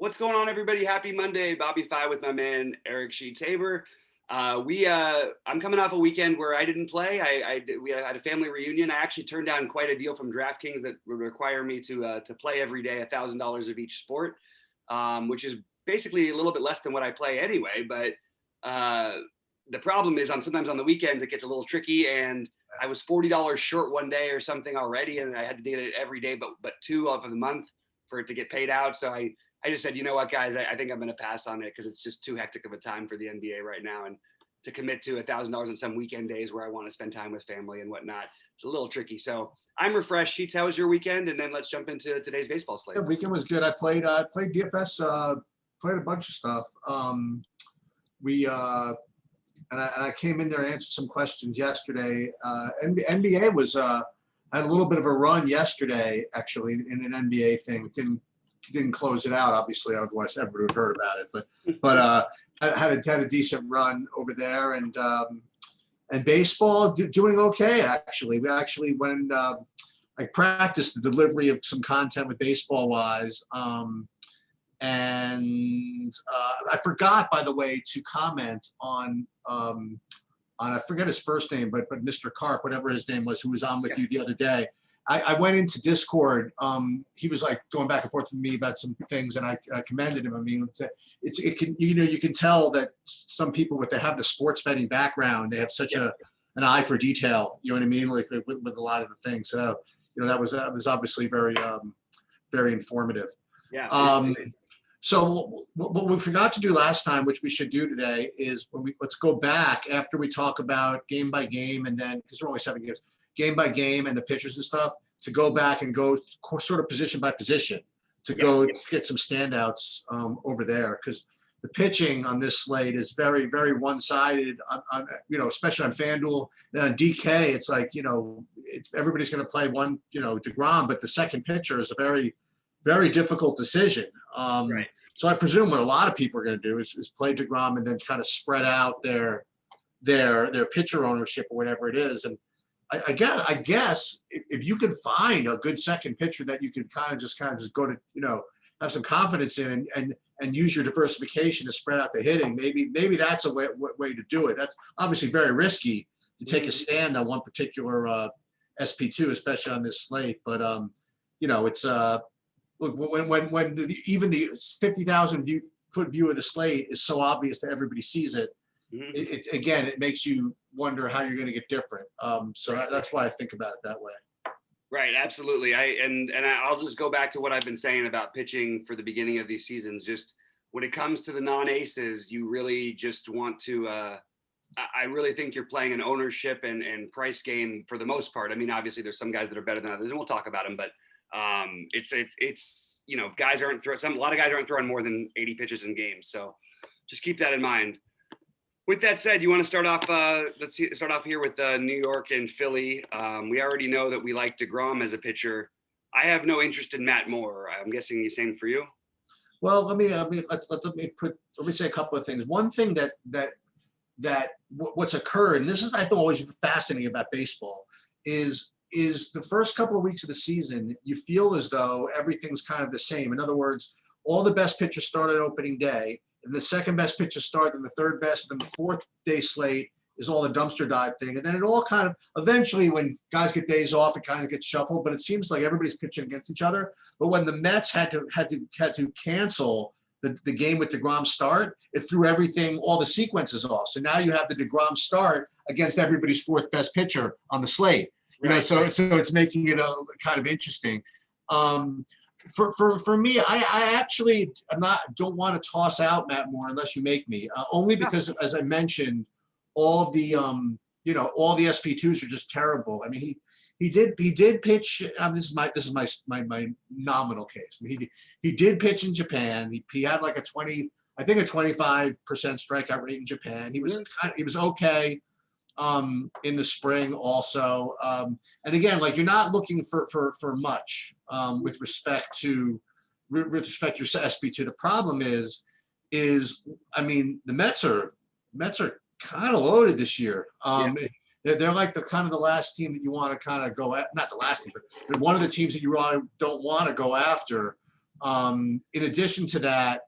What's going on, everybody? Happy Monday. BobbyFi with my man Eric Sheets-Haber. I'm coming off a weekend where I didn't play. We had a family reunion. I actually turned down quite a deal from DraftKings that would require me to play every day $1,000 of each sport, which is basically a little bit less than what I play anyway. But the problem is, sometimes on the weekends it gets a little tricky, and I was $40 short one day or something already, and I had to do it every day, but two of the month for it to get paid out. So I just said, you know what, guys, I think I'm going to pass on it because it's just too hectic of a time for the NBA right now. And to commit to $1,000 on some weekend days where I want to spend time with family and whatnot, it's a little tricky. So I'm refreshed. Sheets, how was your weekend? And then let's jump into today's baseball slate. The weekend was good. I played DFS, played a bunch of stuff. I came in there and answered some questions yesterday. NBA was had a little bit of a run yesterday, actually, in an NBA thing. Didn't close it out, obviously, otherwise everybody would have heard about it. But had a decent run over there, and baseball doing okay, actually. We actually went and I practiced the delivery of some content with Baseball Wise, and I forgot, by the way, to comment on I forget his first name, but Mr. Karp, whatever his name was, who was on with you the other day. I went into Discord. He was like going back and forth with me about some things, and I commended him. I mean, you can tell that some people, they have the sports betting background, they have such an eye for detail. You know what I mean? Like with a lot of the things. So that was obviously very very informative. Yeah. So what we forgot to do last time, which we should do today, is let's go back after we talk about game by game, and then, because there are only 7 games, game by game and the pitchers and stuff, to go back and go sort of position by position to get some standouts over there, because the pitching on this slate is very, very one-sided. On especially on FanDuel and on DK, it's like everybody's going to play one DeGrom, but the second pitcher is a very, very difficult decision. Right. So I presume what a lot of people are going to do is play DeGrom and then kind of spread out their pitcher ownership or whatever it is. And I guess if you can find a good second pitcher that you can kind of just go to, have some confidence in and use your diversification to spread out the hitting, maybe that's a way to do it. That's obviously very risky to take a stand on one particular SP2, especially on this slate. But it's look, when even the 50,000 foot view of the slate is so obvious that everybody sees it. It makes you wonder how you're going to get different. So that's why I think about it that way. Right, absolutely. I'll just go back to what I've been saying about pitching for the beginning of these seasons. Just when it comes to the non-aces, you really just want to. I really think you're playing an ownership and price game for the most part. I mean, obviously, there's some guys that are better than others, and we'll talk about them. But it's guys aren't throwing. A lot of guys aren't throwing more than 80 pitches in games. So just keep that in mind. With that said, you want to start off? Let's start off here with New York and Philly. We already know that we like DeGrom as a pitcher. I have no interest in Matt Moore. I'm guessing the same for you. Well, let me say a couple of things. One thing that what's occurred, and this is, I thought, always fascinating about baseball, is the first couple of weeks of the season, you feel as though everything's kind of the same. In other words, all the best pitchers start on opening day, and the second best pitchers start, and the third best, and then the fourth day slate is all the dumpster dive thing. And then it all kind of, eventually when guys get days off, it kind of gets shuffled, but it seems like everybody's pitching against each other. But when the Mets had to cancel the game with DeGrom start, it threw everything, all the sequences off. So now you have the DeGrom start against everybody's fourth best pitcher on the slate. So it's making it kind of interesting. For me, I actually don't want to toss out Matt Moore unless you make me. Only because, as I mentioned, all the SP2s are just terrible. I mean, he did pitch. This is my nominal case. I mean, he did pitch in Japan. He had like a 25% strikeout rate in Japan. He was okay in the spring also. And again, like, you're not looking for much with respect to your SP2. The problem is I mean, the Mets are kind of loaded this year. They're like the last team that you want to kind of go at, not the last team, but one of the teams that you really don't want to go after In addition to that,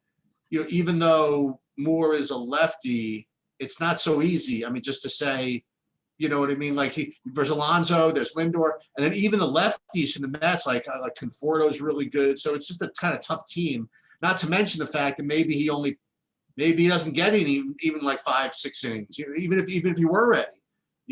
even though Moore is a lefty, it's not so easy. I mean, just to say, you know what I mean? Like there's Alonso, there's Lindor, and then even the lefties in the Mets, like Conforto's really good. So it's just a kind of tough team. Not to mention the fact that maybe he doesn't get any, even like 5-6 innings, even if he were ready,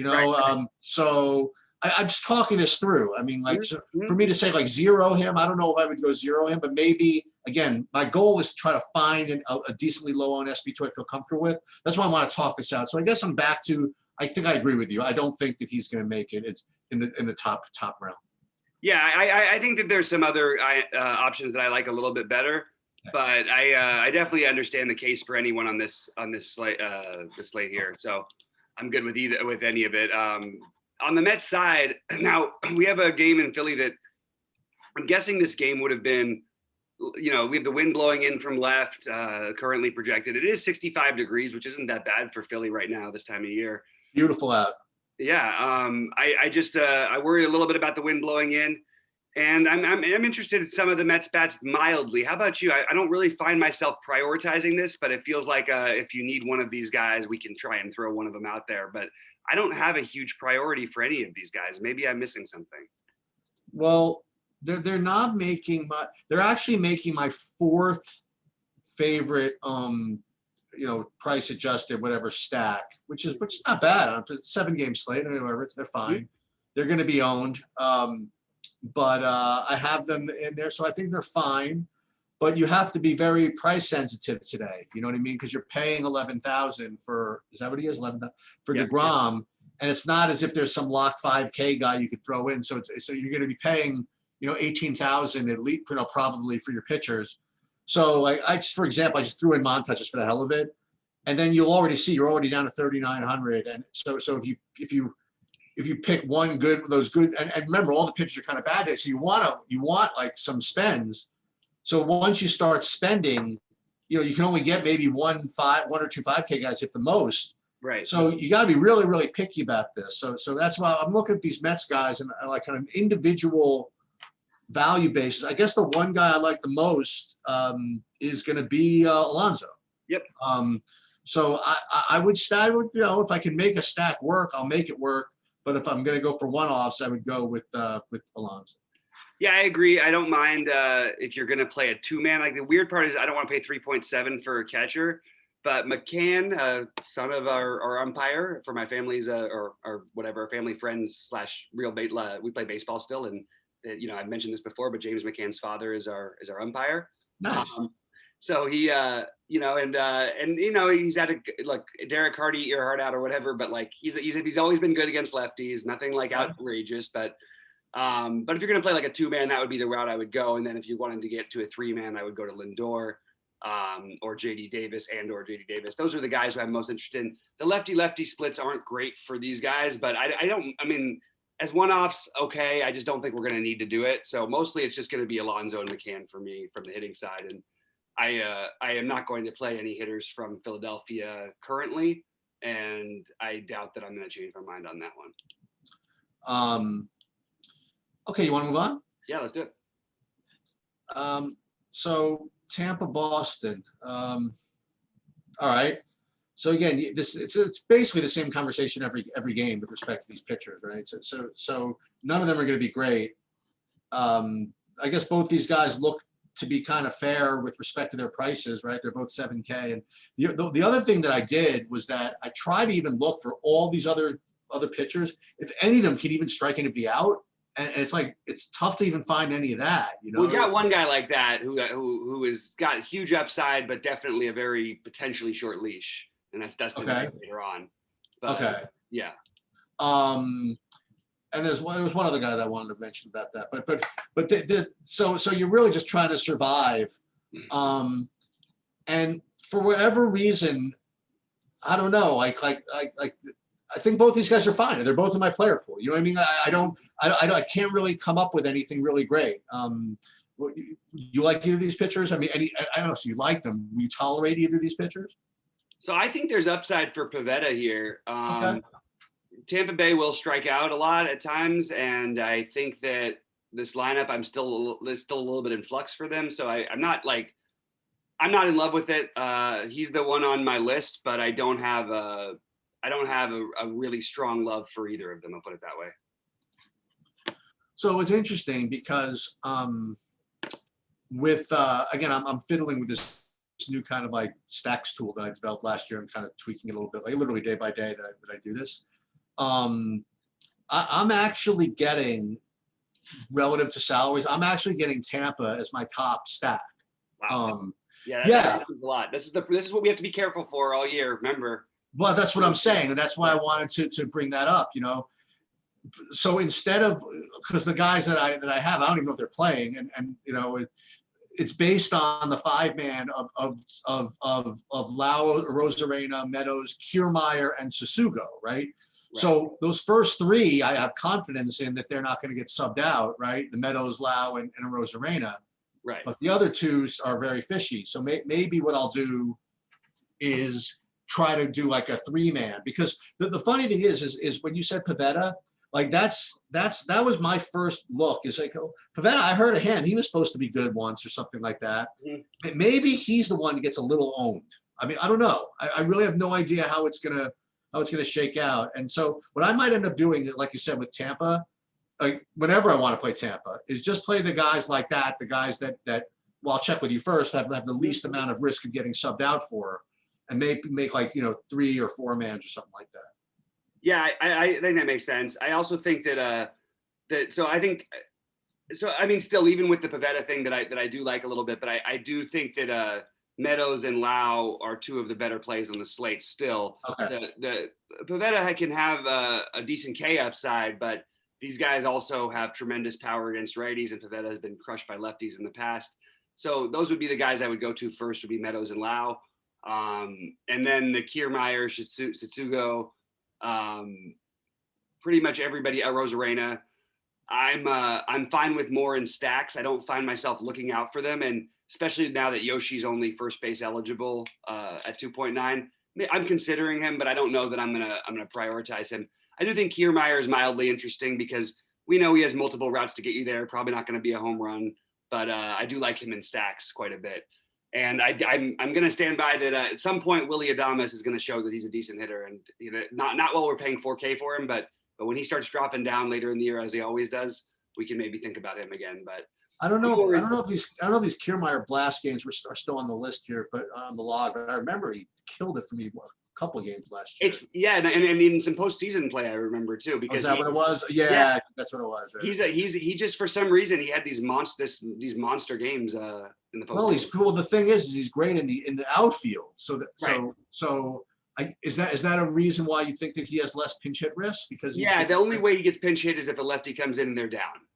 Right. So I'm just talking this through. I mean, like, so Mm-hmm. for me to say like zero him, I don't know if I would go zero him, but maybe again, my goal is to try to find a decently low on SB2 I feel comfortable with. That's why I want to talk this out. So I guess I'm back to, I think I agree with you. I don't think that he's going to make it. It's in the top realm. Yeah, I think that there's some other options that I like a little bit better, but I definitely understand the case for anyone on this slate here. So I'm good with any of it. On the Mets side, now we have a game in Philly that I'm guessing this game would have been, we have the wind blowing in from left, currently projected. It is 65 degrees, which isn't that bad for Philly right now this time of year. Beautiful out. Yeah, I worry a little bit about the wind blowing in, and I'm interested in some of the Mets bats mildly. How about you? I don't really find myself prioritizing this, but it feels like if you need one of these guys, we can try and throw one of them out there. But I don't have a huge priority for any of these guys. Maybe I'm missing something. Well, they're not making they're actually making my fourth favorite price adjusted whatever stack, which is not bad. It's 7-game slate or whatever. They're fine. Mm-hmm. They're going to be owned. But I have them in there, so I think they're fine. But you have to be very price sensitive today. You know what I mean? Because you're paying $11,000 for, is that what he is? $11,000 for DeGrom, and it's not as if there's some lock 5K guy you could throw in. So you're going to be paying $18,000 at least, probably for your pitchers. So like for example, I just threw in Montage just for the hell of it, and then you'll already see you're already down to 3,900. And so if you pick one good, those good, and remember all the pitchers are kind of bad there, so you want like some spends. So once you start spending, you can only get maybe one or two 5K guys at the most. Right. So you got to be really, really picky about this. So that's why I'm looking at these Mets guys and like kind of individual value basis. I guess the one guy I like the most is going to be Alonso. Yep. So I would start with, if I can make a stack work, I'll make it work. But if I'm going to go for one-offs, I would go with Alonso. Yeah, I agree. I don't mind if you're going to play a two-man. Like the weird part is I don't want to pay 3.7 for a catcher. But McCann, son of our umpire for my family's or whatever, family friends / real we play baseball still, and I've mentioned this before, but James McCann's father is our umpire. Nice. So he, he's had like Derek Hardy ear heart out or whatever, but like he's always been good against lefties, nothing like outrageous, but if you're gonna play like a 2-man, that would be the route I would go, and then if you wanted to get to a 3-man, I would go to Lindor. Or JD Davis or JD Davis. Those are the guys who I'm most interested in. The lefty splits aren't great for these guys, but I mean, as one-offs, okay, I just don't think we're going to need to do it. So mostly it's just going to be Alonso and McCann for me from the hitting side. And I am not going to play any hitters from Philadelphia currently. And I doubt that I'm going to change my mind on that one. Okay, you want to move on? Yeah, let's do it. So Tampa, Boston. All right. So again, it's basically the same conversation every game with respect to these pitchers, right? So none of them are going to be great. I guess both these guys look to be kind of fair with respect to their prices, right? They're both 7K. And the other thing that I did was that I tried to even look for all these other pitchers, if any of them could even strike anybody out. And it's like it's tough to even find any of that, We've got one guy like that who has got huge upside, but definitely a very potentially short leash, and that's Dustin later on. But, okay. Yeah. And there was one other guy that I wanted to mention about that, but so you're really just trying to survive, and for whatever reason, I don't know, like I think both these guys are fine. They're both in my player pool. You know what I mean? I can't really come up with anything really great. You like either of these pitchers? I mean, I don't know. So you like them? Will you tolerate either of these pitchers? So I think there's upside for Pivetta here. Okay. Tampa Bay will strike out a lot at times, and I think that this lineup. There's still a little bit in flux for them. So I'm not in love with it. He's the one on my list, but I don't have a really strong love for either of them. I'll put it that way. So it's interesting because with again, I'm fiddling with this new kind of like stacks tool that I developed last year. I'm kind of tweaking it a little bit, like literally day by day that I do this. I'm actually getting, relative to salaries, I'm actually getting Tampa as my top stack. Wow. That happens a lot. This is what we have to be careful for all year. Remember. Well, that's what I'm saying, and that's why I wanted to bring that up. So instead of, because the guys that I have, I don't even know if they're playing, and it's based on the 5-man of Lau, Rosarena, Meadows, Kiermaier, and Susugo, right? So those first 3, I have confidence in that they're not going to get subbed out, right? The Meadows, Lau, and Rosarena. Right. But the other 2 are very fishy. So maybe what I'll do is try to do like a 3-man, because the funny thing is when you said Pivetta, like that was my first look. Is like, oh, Pivetta, I heard of him. He was supposed to be good once or something like that. Mm-hmm. Maybe he's the one that gets a little owned. I mean, I don't know. I really have no idea how it's gonna shake out. And so what I might end up doing, like you said with Tampa, like whenever I want to play Tampa, is just play the guys like that, the guys that well, I'll check with you first, have the least amount of risk of getting subbed out for, and make like 3 or 4 mans or something like that. Yeah, I think that makes sense. I also think that still, even with the Pivetta thing that I do like a little bit, but I do think that Meadows and Lau are 2 of the better plays on the slate still. Okay. The Pivetta can have a decent K upside, but these guys also have tremendous power against righties, and Pivetta has been crushed by lefties in the past. So those would be the guys I would go to first, would be Meadows and Lau. And then the Kiermaier, Susugo, pretty much everybody, Rosarena. I'm fine with more in stacks. I don't find myself looking out for them, and especially now that Yoshi's only first base eligible at 2.9. I'm considering him, but I don't know that I'm gonna prioritize him. I do think Kiermaier is mildly interesting because we know he has multiple routes to get you there. Probably not going to be a home run, but I do like him in stacks quite a bit. And I'm going to stand by that. At some point, Willy Adames is going to show that he's a decent hitter, and not while we're paying $4K for him, but when he starts dropping down later in the year, as he always does, we can maybe think about him again. But I don't know if these Kiermaier blast games are still on the list here, but on the log. But I remember he killed it for me a couple of games last year. And in some postseason play, I remember too. Because is that what it was? Yeah, that's what it was. Right? He just, for some reason, he had these monster games in the postseason. Well, the thing is he's great in the outfield. Is that a reason why you think that he has less pinch hit risk? Because the only way he gets pinch hit is if a lefty comes in and they're down.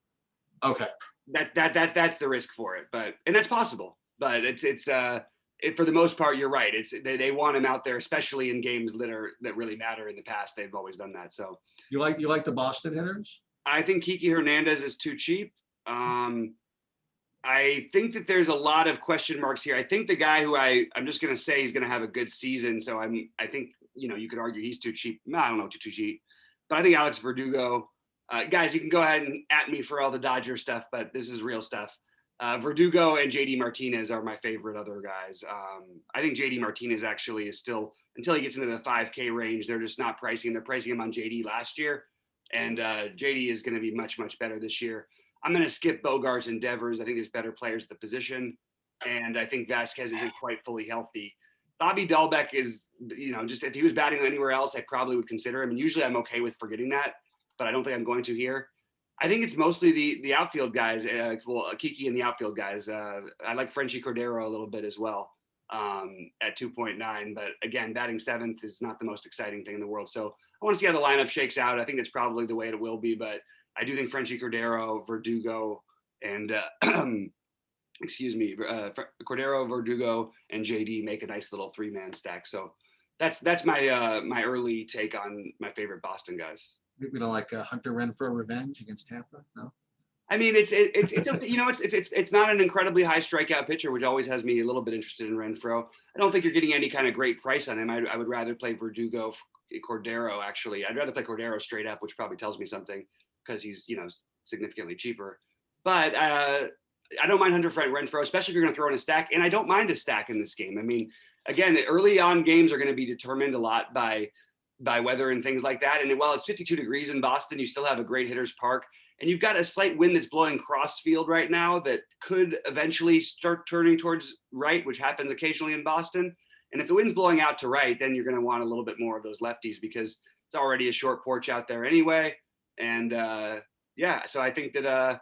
Okay. That's the risk for it, and that's possible. But it's for the most part, you're right. They want him out there, especially in games that really matter. In the past, they've always done that. So you like the Boston hitters? I think Kiki Hernandez is too cheap. I think that there's a lot of question marks here. I think the guy who I'm just going to say he's going to have a good season. So I think you could argue he's too cheap. No, I don't know, too cheap. But I think Alex Verdugo. Guys, you can go ahead and at me for all the Dodger stuff, but this is real stuff. Verdugo and JD Martinez are my favorite other guys. I think JD Martinez actually is still, until he gets into the 5K range, they're just not pricing. They're pricing him on JD last year, and JD is going to be much, much better this year. I'm going to skip Bogarts and Devers. I think there's better players at the position, and I think Vasquez isn't quite fully healthy. Bobby Dahlbeck is, just if he was batting anywhere else, I probably would consider him, and usually I'm okay with forgetting that, but I don't think I'm going to here. I think it's mostly the outfield guys, Kiki and the outfield guys. I like Frenchie Cordero a little bit as well at 2.9, but again, batting 7th is not the most exciting thing in the world. So I want to see how the lineup shakes out. I think it's probably the way it will be, but I do think Frenchie Cordero, Verdugo, and Cordero, Verdugo, and JD make a nice little 3-man stack. So that's my my early take on my favorite Boston guys. We don't like Hunter Renfroe revenge against Tampa, no? I mean, it's not an incredibly high strikeout pitcher, which always has me a little bit interested in Renfroe. I don't think you're getting any kind of great price on him. I would rather play Verdugo, Cordero. Actually, I'd rather play Cordero straight up, which probably tells me something because he's significantly cheaper. But I don't mind Hunter Renfroe, especially if you're going to throw in a stack. And I don't mind a stack in this game. I mean, again, early on games are going to be determined a lot by weather and things like that. And while it's 52 degrees in Boston, you still have a great hitter's park. And you've got a slight wind that's blowing cross field right now that could eventually start turning towards right, which happens occasionally in Boston. And if the wind's blowing out to right, then you're going to want a little bit more of those lefties because it's already a short porch out there anyway. And yeah, so I think that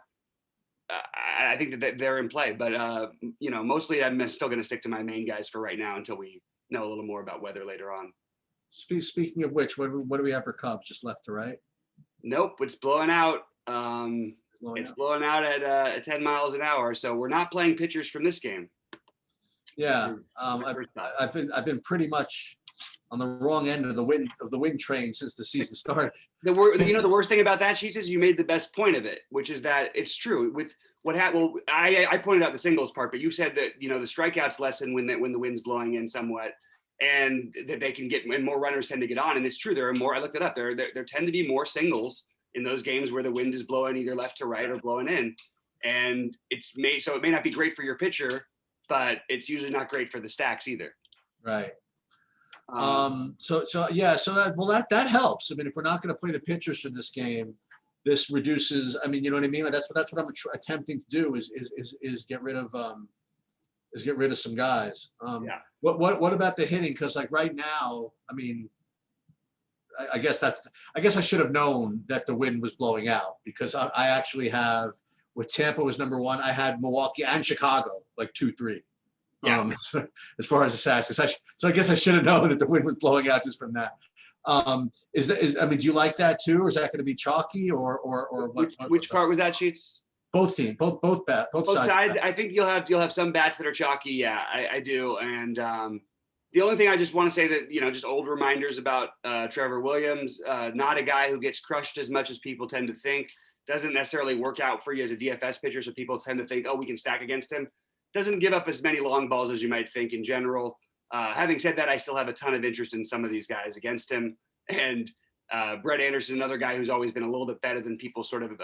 they're in play. But mostly I'm still going to stick to my main guys for right now until we know a little more about weather later on. Speaking of which, what do we have for Cubs? Just left to right? Nope, it's blowing out. Blowing out at 10 miles an hour. So we're not playing pitchers from this game. Yeah, I've been pretty much on the wrong end of the wind train since the season started. The worst thing about that, Cheats, is you made the best point of it, which is that it's true. With what happened, well, I pointed out the singles part, but you said that the strikeouts lessen when the wind's blowing in somewhat, and that they can get, and more runners tend to get on. And it's true, there are more. I looked it up. There tend to be more singles in those games where the wind is blowing either left to right or blowing in, and so it may not be great for your pitcher, but it's usually not great for the stacks either. Right. So that helps. I mean, if we're not going to play the pitchers for this game, this reduces. I mean, you know what I mean. That's what I'm attempting to do is get rid of some guys. Yeah. What about the hitting? Because like right now, I mean, I guess I should have known that the wind was blowing out because I actually have, with Tampa was number one, I had Milwaukee and Chicago like 2-3. Yeah. As far as the stats, so I guess I should have known that the wind was blowing out just from that. I mean, do you like that too, or is that going to be chalky, or what? Which part was that, Sheets? Both teams, both sides. I think you'll have some bats that are chalky. Yeah, I do. And the only thing I just want to say that just old reminders about Trevor Williams, not a guy who gets crushed as much as people tend to think. Doesn't necessarily work out for you as a DFS pitcher, so people tend to think, oh, we can stack against him. Doesn't give up as many long balls as you might think in general. Having said that, I still have a ton of interest in some of these guys against him. And Brett Anderson, another guy who's always been a little bit better than people sort of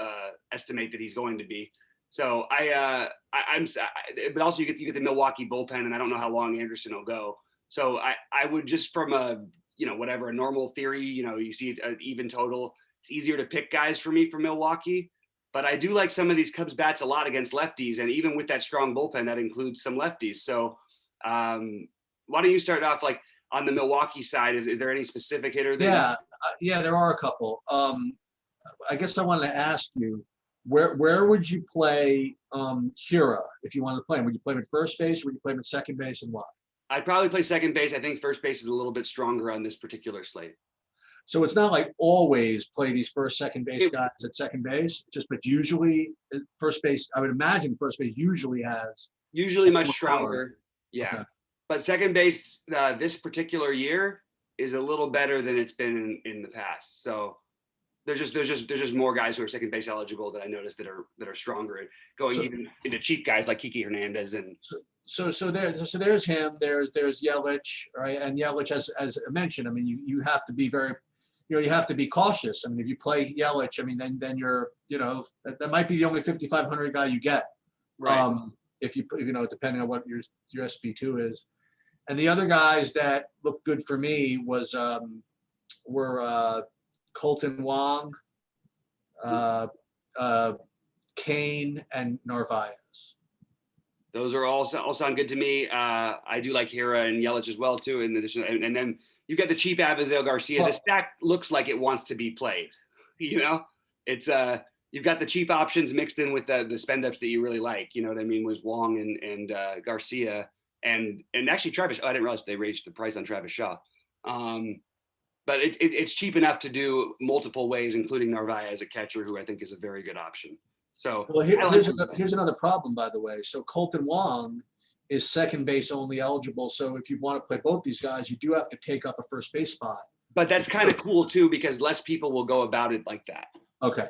estimate that he's going to be. So but also you get the Milwaukee bullpen, and I don't know how long Anderson will go. So I would just from a normal theory, you see an even total. It's easier to pick guys for me from Milwaukee. But I do like some of these Cubs bats a lot against lefties, and even with that strong bullpen, that includes some lefties. So why don't you start off like on the Milwaukee side? Is there any specific hitter there? Yeah, there are a couple. I guess I wanted to ask you, where would you play Hira if you wanted to play him? Would you play him at first base, or would you play him at second base, and what? I'd probably play second base. I think first base is a little bit stronger on this particular slate. So it's not like always play these first, second base guys at second base, but usually first base, I would imagine first base usually much stronger. Yeah. Okay. But second base this particular year is a little better than it's been in the past. So there's just more guys who are second base eligible that I noticed that are stronger and going even into cheap guys like Kiki Hernandez and. So there's him. There's Yelich, right? And Yelich, as I mentioned, I mean, you have to be very. You have to be cautious. I mean, if you play Yelich, I mean, then you're, that might be the only 5,500 guy you get. Right. If you depending on what your SP2 is. And the other guys that looked good for me were Colton Wong, Kane, and Narvaez. Those are all sound good to me. I do like Hira and Yelich as well too. In addition, and then. You've got the cheap Avisail Garcia. The stack looks like it wants to be played. It's you've got the cheap options mixed in with the spend ups that you really like. You know what I mean? With Wong and Garcia and actually Travis. Oh, I didn't realize they raised the price on Travis Shaw. But it's cheap enough to do multiple ways, including Narvaez as a catcher, who I think is a very good option. So here's another problem, by the way. So Colton Wong is second base only eligible. So if you want to play both these guys, you do have to take up a first base spot. But that's kind of cool too, because less people will go about it like that. Okay.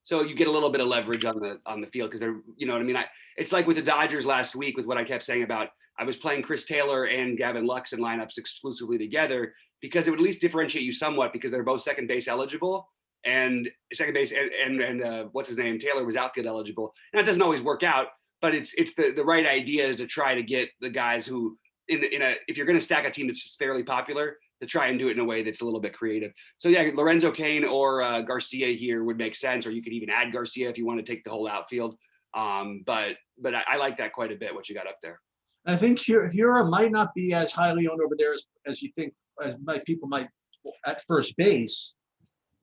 So you get a little bit of leverage on the field because they're, you know what I mean? It's like with the Dodgers last week with what I kept saying about, I was playing Chris Taylor and Gavin Lux in lineups exclusively together because it would at least differentiate you somewhat because they're both second base eligible. and second base, and what's his name, Taylor was outfield eligible. Now it doesn't always work out, but it's the right idea is to try to get the guys who if you're going to stack a team that's just fairly popular, to try and do it in a way that's a little bit creative. So yeah, Lorenzo Cain or Garcia here would make sense, or you could even add Garcia if you want to take the whole outfield. But I like that quite a bit, what you got up there. I think Hura might not be as highly owned over there as you think, as people might at first base.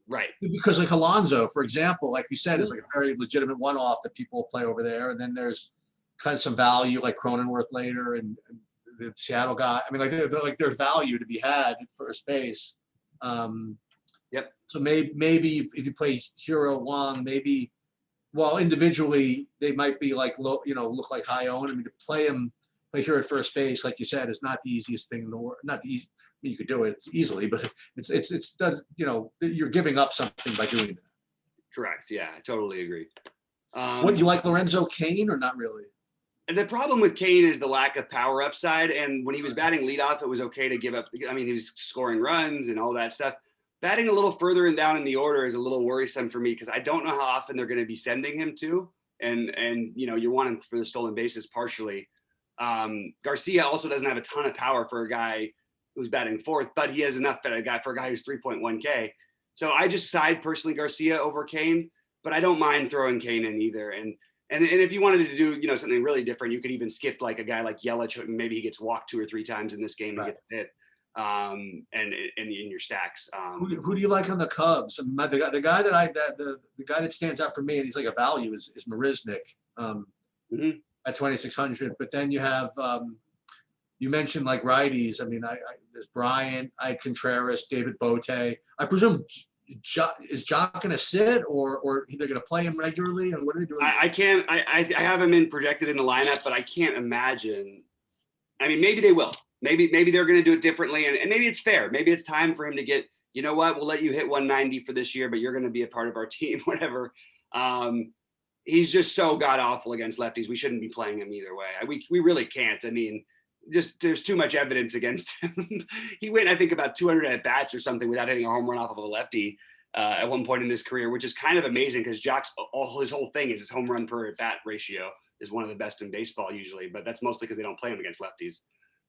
Right. Because like Alonso, for example, like you said, is like a very legitimate one-off that people play over there. And then there's kind of some value like Cronenworth later and the Seattle guy. I mean, like there's value to be had at first base. Yep. So maybe if you play Hero Wong, maybe, well, individually they might be like low, look like high owned. I mean, to play here at first base, like you said, is not the easiest thing in the world. Not the easy. I mean, you could do it easily, but it's does, you're giving up something by doing that. Correct. Yeah, I totally agree. What, you like Lorenzo Cain or not really? And the problem with Cain is the lack of power upside. And when he was batting leadoff, it was okay to give up. I mean, he was scoring runs and all that stuff. Batting a little further and down in the order is a little worrisome for me because I don't know how often they're going to be sending him to. And you want him for the stolen bases partially. Garcia also doesn't have a ton of power for a guy who's batting fourth, but he has enough for a guy who's 3.1K. So I just side personally Garcia over Cain, but I don't mind throwing Cain in either. And if you wanted to do, something really different, you could even skip like a guy like Yelich. Maybe he gets walked 2 or 3 times in this game and gets hit. And in your stacks. Who do you like on the Cubs? The guy that stands out for me, and he's like a value, is Marisnik at 2,600. But then you have you mentioned like righties. I mean, there's Bryant, Contreras, David Bote. I presume is Jock going to sit, or they're going to play him regularly, and what are they doing? I have him projected in the lineup, but I can't imagine. I mean, maybe they will. Maybe they're going to do it differently, and maybe it's fair. Maybe it's time for him to get, you know what, we'll let you hit 190 for this year, but you're going to be a part of our team, whatever. He's just so god awful against lefties. We shouldn't be playing him either way. We really can't. I mean, just there's too much evidence against him. He went, I think, about 200 at bats or something without hitting a home run off of a lefty at one point in his career, which is kind of amazing because Jock's his whole thing is his home run per at bat ratio is one of the best in baseball usually, but that's mostly because they don't play him against lefties.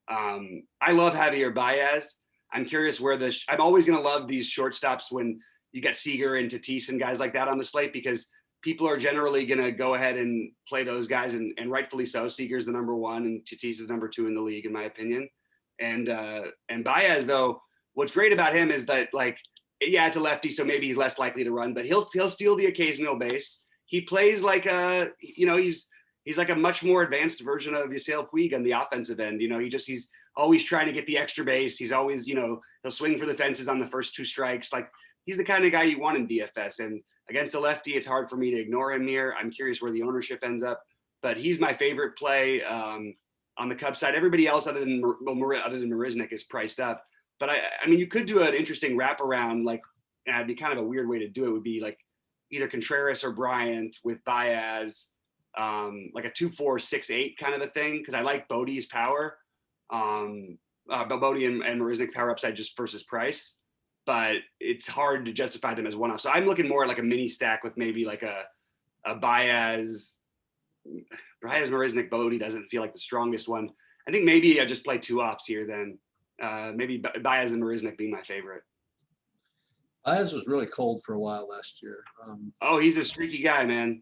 I love Javier Baez. I'm curious where I'm always going to love these shortstops when you get Seager and Tatis and guys like that on the slate, because people are generally going to go ahead and play those guys, and rightfully so. Seager's the number 1 and Tatis is number 2 in the league, in my opinion. And Baez, though, what's great about him is that, like, yeah, it's a lefty, so maybe he's less likely to run, but he'll steal the occasional base. He plays like he's like a much more advanced version of Yasiel Puig on the offensive end. He's always trying to get the extra base. He's always, he'll swing for the fences on the first 2 strikes. Like, he's the kind of guy you want in DFS. And against a lefty, it's hard for me to ignore him here. I'm curious where the ownership ends up, but he's my favorite play on the Cubs side. Everybody else other than Marisnik is priced up. But I mean, you could do an interesting wraparound. Like, it'd be kind of a weird way to do it. Would be like either Contreras or Bryant with Baez, like a 2-4-6-8 kind of a thing, because I like Bodie's power, but Bodie and Marisnik power upside just versus price, but it's hard to justify them as one-off. So I'm looking more at like a mini stack with maybe like a Baez, Marisnik, Bodie doesn't feel like the strongest one. I think maybe I just play 2 offs here then. Maybe Baez and Marisnik being my favorite. Baez was really cold for a while last year. He's a streaky guy, man.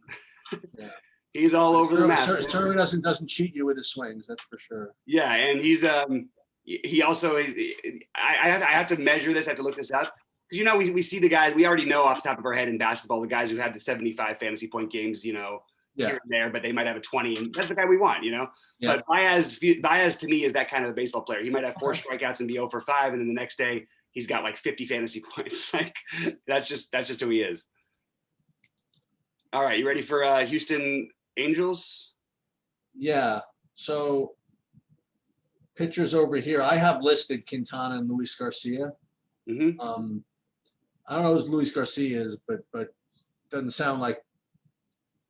Yeah. He's all over the map. Certainly doesn't cheat you with his swings, that's for sure. Yeah, and he's he also is. I have to measure this. I have to look this up because we see the guys we already know off the top of our head in basketball, the guys who had the 75 fantasy point games, here and there, but they might have a 20, and that's the guy we want, Yeah. But Baez to me is that kind of a baseball player. He might have 4 strikeouts and be 0 for 5, and then the next day he's got like 50 fantasy points. Like that's just who he is. All right, you ready for Houston Angels? Yeah. So pitchers over here, I have listed Quintana and Luis Garcia. Mm-hmm. I don't know who Luis Garcia is, but doesn't sound like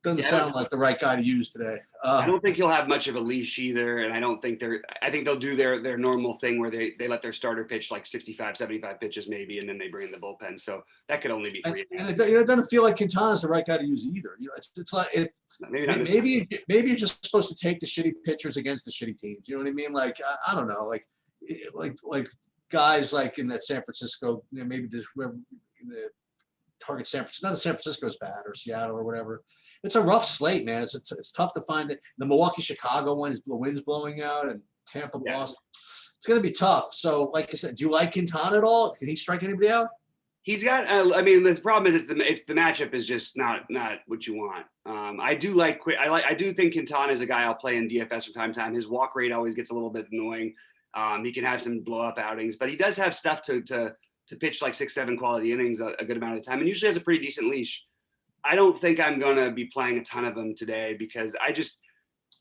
doesn't Yeah, sound like the right guy to use today. I don't think he'll have much of a leash either. And I don't think I think they'll do their normal thing where they let their starter pitch like 65, 75 pitches maybe, and then they bring in the bullpen. So that could only be And, 3.5. and it doesn't feel like Quintana's the right guy to use either. It's like Maybe not this time. maybe you're just supposed to take the shitty pitchers against the shitty teams. You know what I mean? Like I don't know, like guys like in that San Francisco, maybe whoever the target San Francisco, not that San Francisco's bad or Seattle or whatever. It's a rough slate, man. It's tough to find it. The Milwaukee Chicago one is the wind's blowing out, and Tampa Boston. It's going to be tough. So, like I said, do you like Quintana at all? Can he strike anybody out? He's got. I mean, the problem is it's the matchup is just not what you want. I do I do think Quintana is a guy I'll play in DFS from time to time. His walk rate always gets a little bit annoying. He can have some blow up outings, but he does have stuff to pitch like 6-7 quality innings a good amount of the time, and usually has a pretty decent leash. I don't think I'm going to be playing a ton of them today because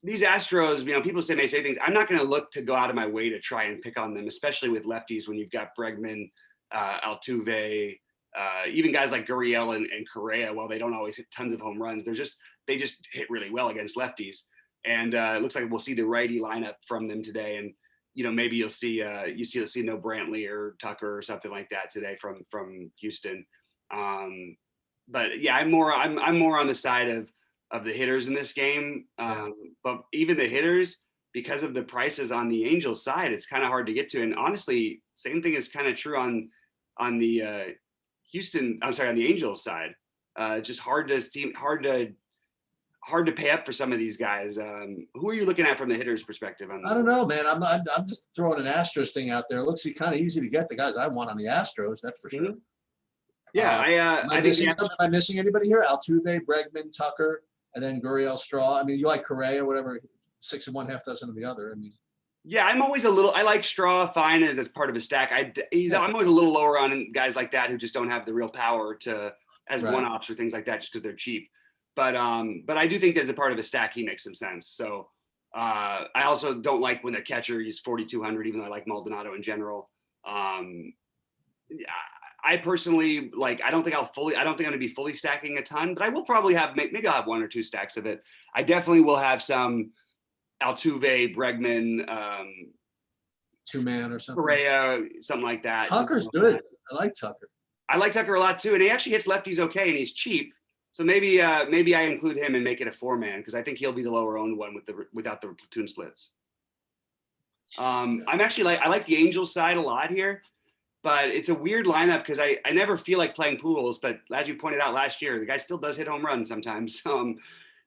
these Astros, people may say things. I'm not going to look to go out of my way to try and pick on them, especially with lefties when you've got Bregman, Altuve, even guys like Gurriel and Correa. While they don't always hit tons of home runs, they just hit really well against lefties. And it looks like we'll see the righty lineup from them today. And maybe you'll see no Brantley or Tucker or something like that today from Houston. But yeah, I'm more on the side of the hitters in this game. But even the hitters, because of the prices on the Angels side, it's kind of hard to get to. And honestly, same thing is kind of true on the on the Angels side. Just hard to pay up for some of these guys. Who are you looking at from the hitters' perspective on this? I don't know, man. I'm just throwing an Astros thing out there. It looks kind of easy to get the guys I want on the Astros. That's for sure. Yeah, am I missing anybody here? Altuve, Bregman, Tucker, and then Gurriel, Straw. I mean, you like Correa, whatever, 6 of one, half dozen of the other. I mean, yeah, I'm always I like Straw fine as part of a stack. I'm always a little lower on guys like that who just don't have the real power as one-offs or things like that just because they're cheap. But I do think as a part of the stack, he makes some sense. So I also don't like when the catcher is 4,200, even though I like Maldonado in general. I personally I don't think I'm going to be fully stacking a ton, but I will probably maybe I'll have 1 or 2 stacks of it. I definitely will have some Altuve, Bregman, 2-man or something. Correa, something like that. Tucker's good. I like Tucker. I like Tucker a lot too, and he actually hits lefties okay, and he's cheap. So maybe I include him and make it a 4-man because I think he'll be the lower owned one without the platoon splits. I like the Angels side a lot here. But it's a weird lineup because I never feel like playing Pujols. But as you pointed out last year, the guy still does hit home runs sometimes.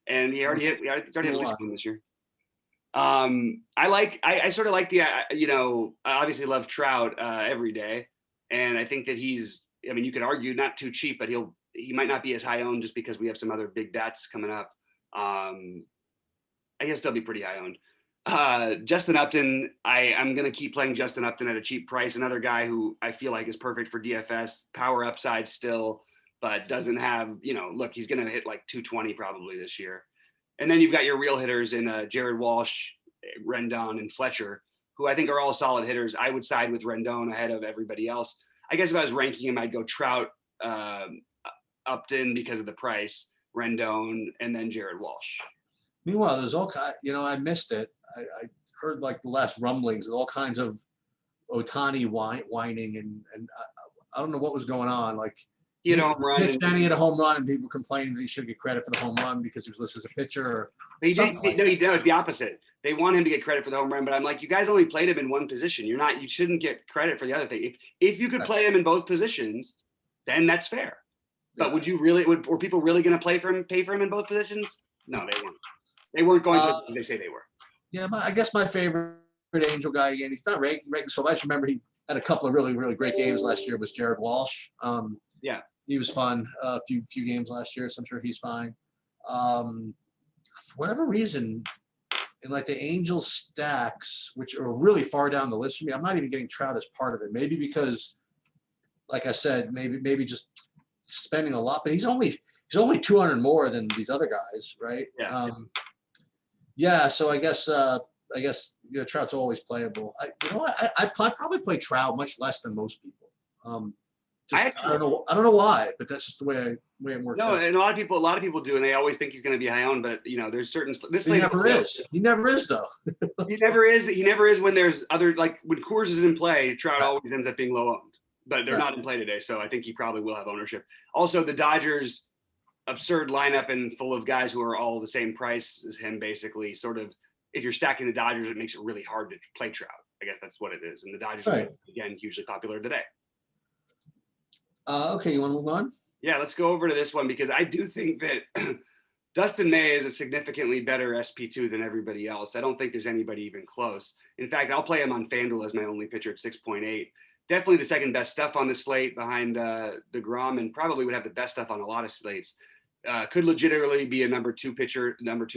And he already hit at least one this year. I sort of like the I obviously love Trout every day, and I think that you could argue not too cheap, but he might not be as high owned just because we have some other big bats coming up. I guess they'll be pretty high owned. Justin Upton, I'm going to keep playing Justin Upton at a cheap price. Another guy who I feel like is perfect for DFS, power upside still, but doesn't have, he's going to hit like 220 probably this year. And then you've got your real hitters in Jared Walsh, Rendon, and Fletcher, who I think are all solid hitters. I would side with Rendon ahead of everybody else. I guess if I was ranking him, I'd go Trout, Upton because of the price, Rendon, and then Jared Walsh. Meanwhile, there's all kinds, I missed it. I heard like the last rumblings, all kinds of Ohtani whining, and I don't know what was going on. Like he had a home run. He had a home run, and people complaining that he should get credit for the home run because he was listed as a pitcher. Or he did. No, it's the opposite. They want him to get credit for the home run, but I'm like, you guys only played him in one position. You shouldn't get credit for the other thing. If you could play him in both positions, then that's fair. But were people really going to pay for him in both positions? No, they weren't. They weren't going to. They say they were. Yeah, I guess my favorite Angel guy again. He's not ranking so much. Remember, he had a couple of really, really great games last year. Was Jared Walsh? Yeah, he was fun. A few games last year, so I'm sure he's fine. For whatever reason, in like the Angels stacks, which are really far down the list for me, I'm not even getting Trout as part of it. Maybe because, like I said, maybe just spending a lot. But he's only 200 more than these other guys, right? Yeah. Yeah, so I guess Trout's always playable. I probably play Trout much less than most people. Just I don't know why, but that's just the way it works No, out. and a lot of people do, and they always think he's going to be high owned. But there's certain He never is. He never is though. He never is. He never is when there's other, like when Coors is in play. Trout always ends up being low owned, but they're not in play today, so I think he probably will have ownership. Also, the Dodgers' absurd lineup and full of guys who are all the same price as him, basically. Sort of, if you're stacking the Dodgers, it makes it really hard to play Trout. I guess that's what it is, and the Dodgers are again hugely popular today. Okay, you want to move on? Yeah, let's go over to this one because I do think that Dustin May is a significantly better SP2 than everybody else. I don't think there's anybody even close. In fact, I'll play him on FanDuel as my only pitcher at 6.8. Definitely the second best stuff on the slate behind DeGrom, and probably would have the best stuff on a lot of slates. Could legitimately be a number two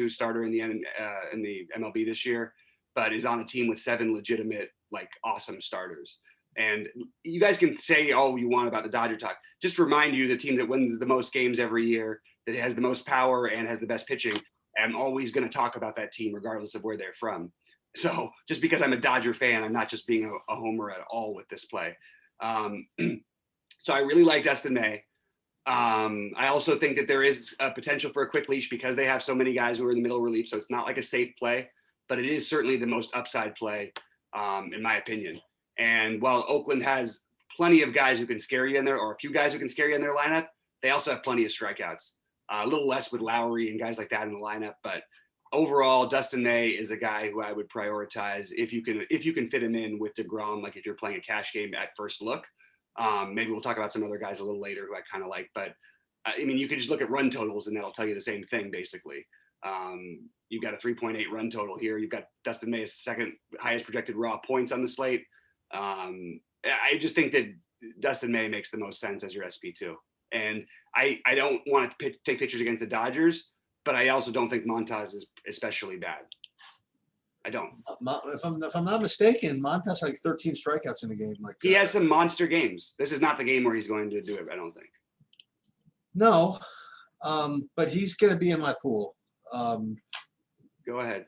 starter in the MLB this year, but is on a team with 7 legitimate, like, awesome starters. And you guys can say all you want about the Dodger talk. Just remind you, the team that wins the most games every year, that has the most power and has the best pitching, I'm always going to talk about that team regardless of where they're from. So just because I'm a Dodger fan, I'm not just being a homer at all with this play. So I really like Dustin May. I also think that there is a potential for a quick leash because they have so many guys who are in the middle relief. So it's not like a safe play, but it is certainly the most upside play, in my opinion. And while Oakland has plenty of guys who can scare you in there, or a few guys who can scare you in their lineup, they also have plenty of strikeouts. A little less with Lowry and guys like that in the lineup, but overall, Dustin May is a guy who I would prioritize if you can fit him in with DeGrom. Like if you're playing a cash game at first look, maybe we'll talk about some other guys a little later who I kind of like. But I mean, you can just look at run totals and that'll tell you the same thing basically. You've got a 3.8 run total here. You've got Dustin May's second highest projected raw points on the slate. I just think that Dustin May makes the most sense as your SP2. And I don't want to take pictures against the Dodgers, but I also don't think Montas is especially bad. I don't. If I'm not mistaken, Montas had like 13 strikeouts in the game. Like he has some monster games. This is not the game where he's going to do it, I don't think. No, but he's going to be in my pool. Go ahead.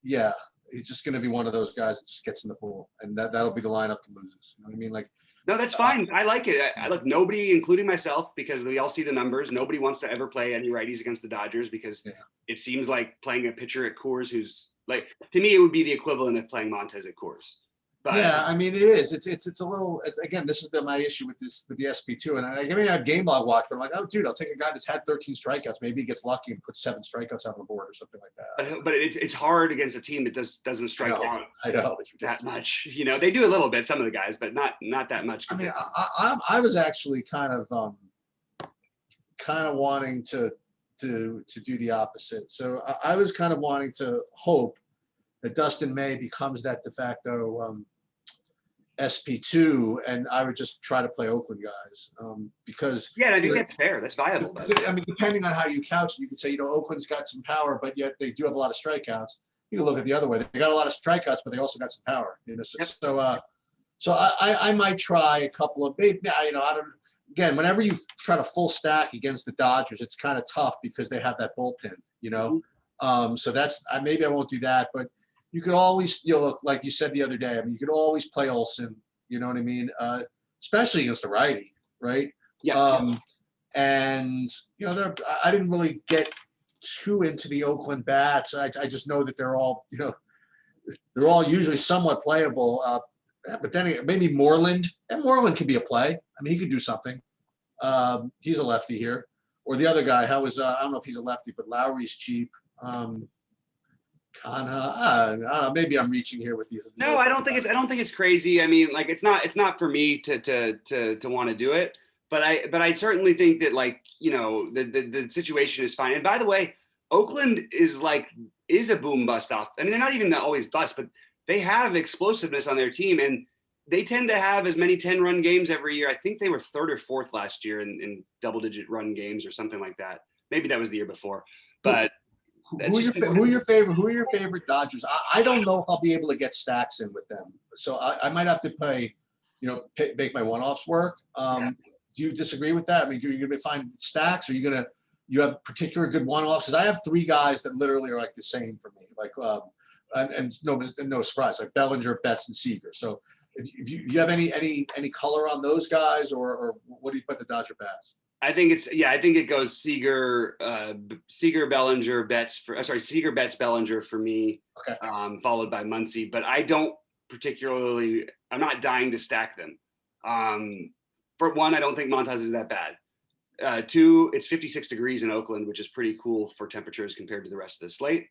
Yeah, he's just going to be one of those guys that just gets in the pool, and that'll be the lineup that loses. You know what I mean? Like, no, that's fine. I like it. I look, nobody, including myself, because we all see the numbers. Nobody wants to ever play any righties against the Dodgers because it seems like playing a pitcher at Coors who's like, to me, it would be the equivalent of playing Montez at Coors. But yeah, I mean, it is. It's a little. Again, this is my issue with the SP2, and I mean, I have game log watch, but I'm like, oh, dude, I'll take a guy that's had 13 strikeouts. Maybe he gets lucky and puts 7 strikeouts on the board or something like that. But it's hard against a team that doesn't strike out. I know that much. You know, they do a little bit, some of the guys, but not that much. I mean, I was actually kind of wanting to do the opposite. So I was kind of wanting to hope that Dustin May becomes that de facto SP2, and I would just try to play Oakland guys because I think that's fair. That's viable. I mean, depending on how you couch it, you could say, Oakland's got some power, but yet they do have a lot of strikeouts. You can look at the other way. They got a lot of strikeouts, but they also got some power. So I might try a couple of maybe. I don't. Again, whenever you try to full stack against the Dodgers, it's kind of tough because they have that bullpen. So that's maybe I won't do that, but. You could always, look, like you said the other day, I mean, you could always play Olsen, you know what I mean? Especially against the righty, right? Yeah. And, I didn't really get too into the Oakland bats. I just know that they're all, they're all usually somewhat playable. But then maybe Moreland, and Moreland could be a play. I mean, he could do something. He's a lefty here. Or the other guy, I don't know if he's a lefty, but Lowry's cheap. I don't know. Maybe I'm reaching here with these. No, I don't think it's crazy. I mean, like it's not for me to want to do it. But I certainly think that the situation is fine. And by the way, Oakland is a boom bust off. I mean, they're not even always bust, but they have explosiveness on their team, and they tend to have as many 10-run games every year. I think they were 3rd or 4th last year in double-digit run games or something like that. Maybe that was the year before, but. Who are your favorite Dodgers? I don't know if I'll be able to get stacks in with them, so I might have to play, make my one-offs work. Do you disagree with that? I mean, you're gonna find stacks, or you have particular good one-offs? Because I have 3 guys that literally are like the same for me, and no surprise, like Bellinger, Betts, and Seager. So if you have any color on those guys, or what do you put the Dodger bats? I think it goes Seager, Bellinger, Seager, Betts, Bellinger for me, Okay. Followed by Muncy. But I'm not dying to stack them. For one, I don't think Montas is that bad. Two, it's 56 degrees in Oakland, which is pretty cool for temperatures compared to the rest of the slate.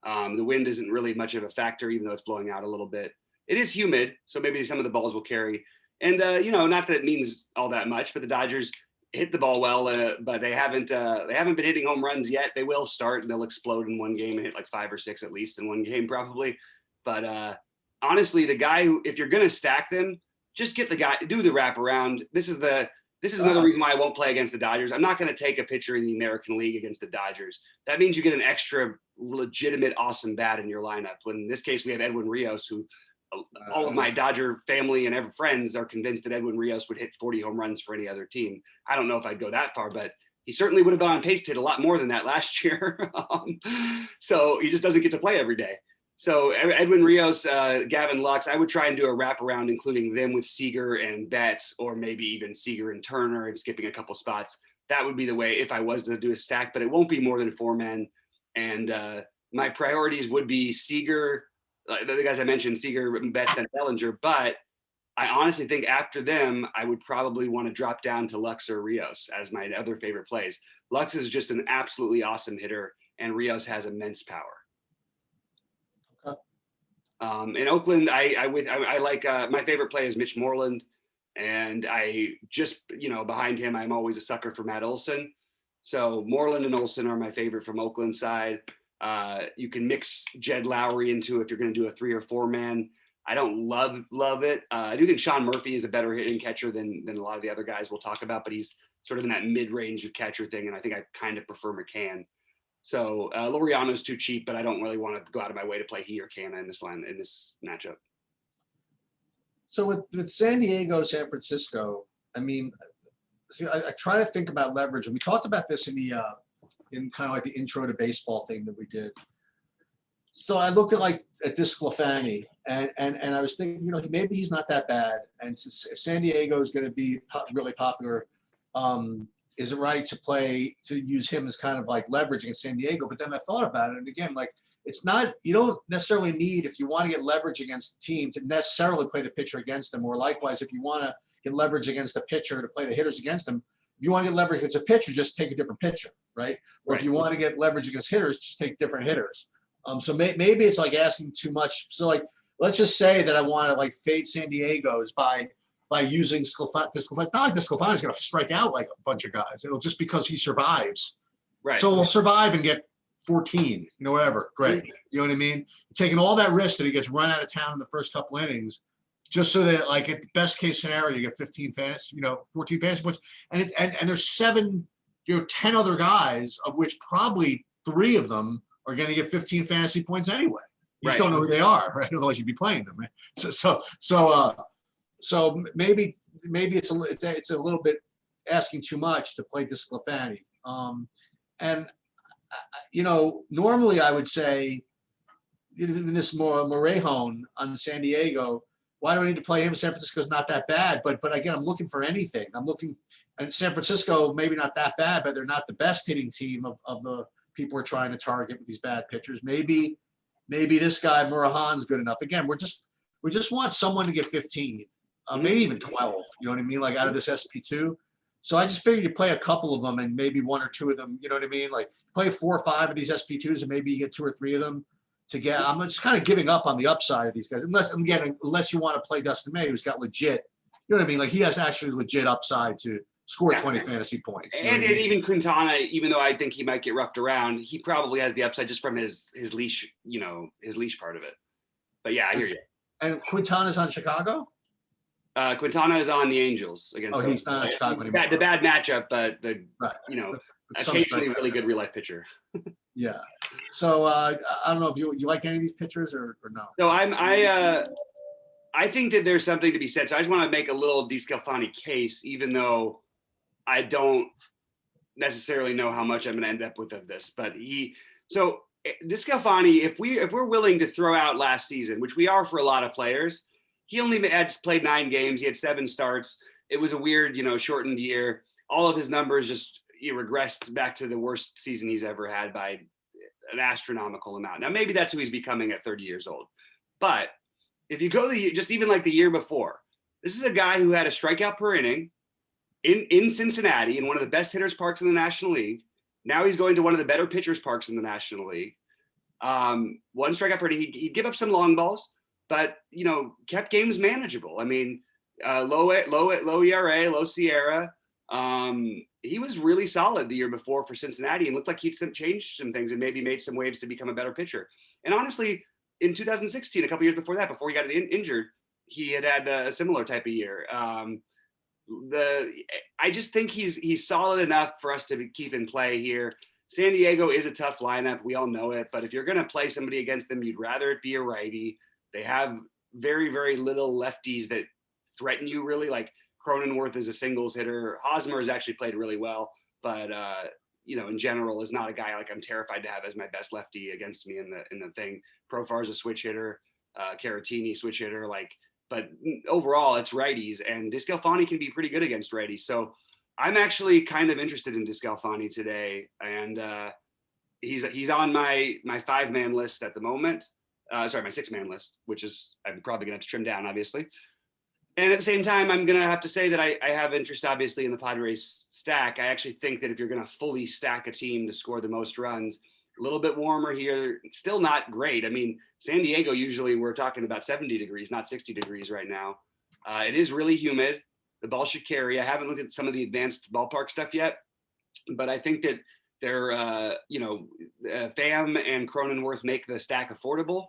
The wind isn't really much of a factor, even though it's blowing out a little bit. It is humid, so maybe some of the balls will carry. And, not that it means all that much, but the Dodgers hit the ball well, but they haven't been hitting home runs yet. They will start, and they'll explode in one game and hit like 5 or 6 at least in one game probably. But honestly, the guy who, if you're going to stack them, just get the guy, do the wraparound. This is another reason why I won't play against the Dodgers. I'm not going to take a pitcher in the American League against the Dodgers. That means you get an extra legitimate, awesome bat in your lineup. When in this case, we have Edwin Rios, who all of my Dodger family and friends are convinced that Edwin Rios would hit 40 home runs for any other team. I don't know if I'd go that far, but he certainly would have been on pace to hit a lot more than that last year. So he just doesn't get to play every day. So Edwin Rios, Gavin Lux, I would try and do a wraparound, including them with Seager and Betts, or maybe even Seager and Turner and skipping a couple spots. That would be the way if I was to do a stack, but it won't be more than 4 men. And my priorities would be Seager, the guys I mentioned, Seager, Betts, and Bellinger. But I honestly think after them, I would probably want to drop down to Lux or Rios as my other favorite plays. Lux is just an absolutely awesome hitter, and Rios has immense power. In Oakland, I like my favorite play is Mitch Moreland, and I just behind him I'm always a sucker for Matt Olson. So Moreland and Olson are my favorite from Oakland side. You can mix Jed Lowry into if you're going to do a 3 or 4 man. I don't love it. I do think Sean Murphy is a better hitting catcher than a lot of the other guys we'll talk about, but he's sort of in that mid range of catcher thing, and I think I kind of prefer McCann. So Laureano's too cheap, but I don't really want to go out of my way to play he or Canna in this matchup. So with San Diego, San Francisco, I mean, see, I try to think about leverage, and we talked about this in kind of like the intro to baseball thing that we did. So I looked at this Sclafani, and I was thinking, maybe he's not that bad, and if San Diego is going to be really popular, is it right to use him as kind of like leverage against San Diego? But then I thought about it, and again, like it's not, you don't necessarily need, if you want to get leverage against the team, to necessarily play the pitcher against them, or likewise, if you want to get leverage against the pitcher to play the hitters against them, if you want to get leverage against a pitcher, just take a different pitcher, right? Or if you want to get leverage against hitters, just take different hitters. So maybe it's like asking too much. So like, let's just say that I want to like fade San Diego's by using Sclafani. It's not like Sclafani is going to strike out like a bunch of guys. It'll just because he survives. Right. So he'll survive and get 14, whatever. Great. You know what I mean? Taking all that risk that he gets run out of town in the first couple innings, just so that like at the best case scenario, you get 14 fantasy points. And there's 10 other guys, of which probably 3 of them are going to get 15 fantasy points anyway. You just don't know who they are, right? Otherwise you'd be playing them, right? So maybe it's a little bit asking too much to play Sclafani. Normally I would say even this Morejon on San Diego, why do I need to play him? San Francisco's not that bad, but again, I'm looking for anything. And San Francisco, maybe not that bad, but they're not the best hitting team of the people we're trying to target with these bad pitchers. Maybe this guy Morejon's good enough. Again, we just want someone to get 15, maybe even 12. You know what I mean? Like out of this SP2. So I just figured you play a couple of them and maybe 1 or 2 of them. You know what I mean? Like play 4 or 5 of these SP2s and maybe you get 2 or 3 of them to get. I'm just kind of giving up on the upside of these guys, unless you want to play Dustin May, who's got legit. You know what I mean? Like he has actually legit upside to score 20 fantasy points. And even Quintana, even though I think he might get roughed around, he probably has the upside just from his leash, his leash part of it. But yeah, I hear you. And Quintana's on Chicago? Quintana is on the Angels against. Oh, he's not on Chicago anymore. The bad matchup, but occasionally really good real life pitcher. Yeah. So I don't know if you like any of these pitchers or no. So I think that there's something to be said. So I just want to make a little DeSclafani case, even though I don't necessarily know how much I'm going to end up with of this. But DeSclafani, if we're willing to throw out last season, which we are for a lot of players, he only had played 9 games. He had 7 starts. It was a weird, shortened year. All of his numbers just regressed back to the worst season he's ever had by an astronomical amount. Now, maybe that's who he's becoming at 30 years old. But if you go just even like the year before, this is a guy who had a strikeout per inning in Cincinnati, in one of the best hitters parks in the National League. Now he's going to one of the better pitchers parks in the National League. 1 strikeout per inning. He'd give up some long balls, but kept games manageable. I mean, low ERA, low Sierra. He was really solid the year before for Cincinnati and looked like he'd changed some things and maybe made some waves to become a better pitcher. And honestly, in 2016, a couple years before that, before he got injured, he had a similar type of year. I just think he's solid enough for us to keep in play here. San Diego is a tough lineup. We all know it. But if you're going to play somebody against them, you'd rather it be a righty. They have very, very little lefties that threaten you, really. Like Cronenworth is a singles hitter. Hosmer has actually played really well, but in general is not a guy like I'm terrified to have as my best lefty against me in the thing. Profar is a switch hitter. Caratini switch hitter. But overall it's righties, and DeSclafani can be pretty good against righties. So I'm actually kind of interested in DeSclafani today, and he's on my 5-man list at the moment. My 6-man list, which is I'm probably gonna have to trim down, obviously. And at the same time, I'm gonna have to say that I have interest, obviously, in the Padres stack. I actually think that if you're gonna fully stack a team to score the most runs, a little bit warmer here, still not great. I mean, San Diego, usually we're talking about 70 degrees, not 60 degrees right now. It is really humid. The ball should carry. I haven't looked at some of the advanced ballpark stuff yet, but I think that they're, Pham and Cronenworth make the stack affordable.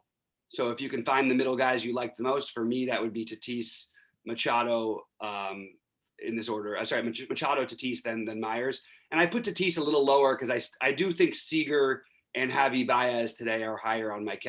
So if you can find the middle guys you like the most, for me, that would be Tatis, Machado, in this order. Machado, Tatis, then Myers. And I put Tatis a little lower because I do think Seager and Javi Baez today are higher on my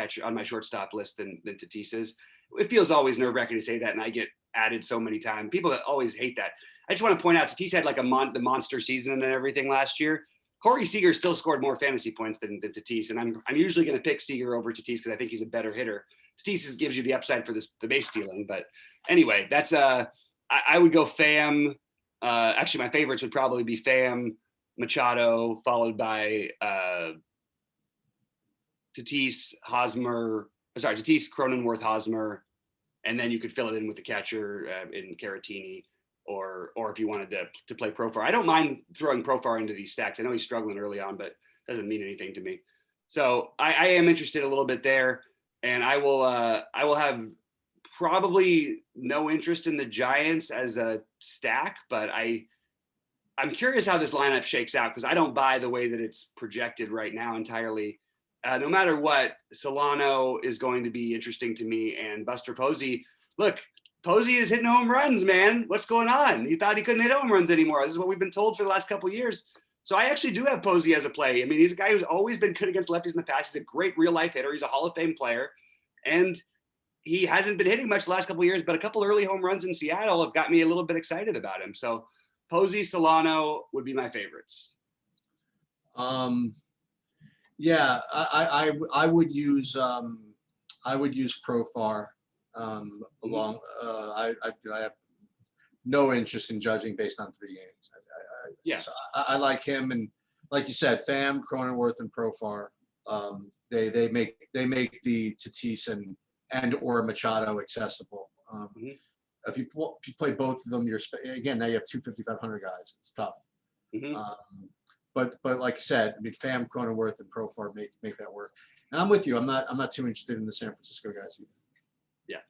shortstop list than Tatis is. It feels always nerve-wracking to say that, and I get added so many times. People that always hate that. I just want to point out Tatis had like the monster season and everything last year. Corey Seager still scored more fantasy points than Tatis, and I'm usually going to pick Seager over Tatis because I think he's a better hitter. Tatis gives you the upside for the base stealing, but anyway, that's I would go Pham. Actually, my favorites would probably be Pham, Machado, followed by Tatis, Cronenworth, Hosmer, and then you could fill it in with the catcher in Caratini, or if you wanted to play Profar. I don't mind throwing Profar into these stacks. I know he's struggling early on, but it doesn't mean anything to me. So I am interested a little bit there, and I will have probably no interest in the Giants as a stack, but I'm curious how this lineup shakes out because I don't buy the way that it's projected right now entirely. No matter what, Solano is going to be interesting to me, and Buster Posey. Look, Posey is hitting home runs, man. What's going on? He thought he couldn't hit home runs anymore. This is what we've been told for the last couple of years. So I actually do have Posey as a play. I mean, he's a guy who's always been good against lefties in the past. He's a great real-life hitter. He's a Hall of Fame player. And he hasn't been hitting much the last couple of years, but a couple early home runs in Seattle have got me a little bit excited about him. So Posey, Solano would be my favorites. Yeah, I would use Profar along. I have no interest in judging based on 3 games. So I like him, and like you said, Pham, Cronenworth, and Profar. They make the Tatis and or Machado accessible. If you play both of them, again now you have 5,500 guys. It's tough. But like I said, I mean, Pham, Cronenworth, and Profar make that work. And I'm with you. I'm not too interested in the San Francisco guys either. Yeah.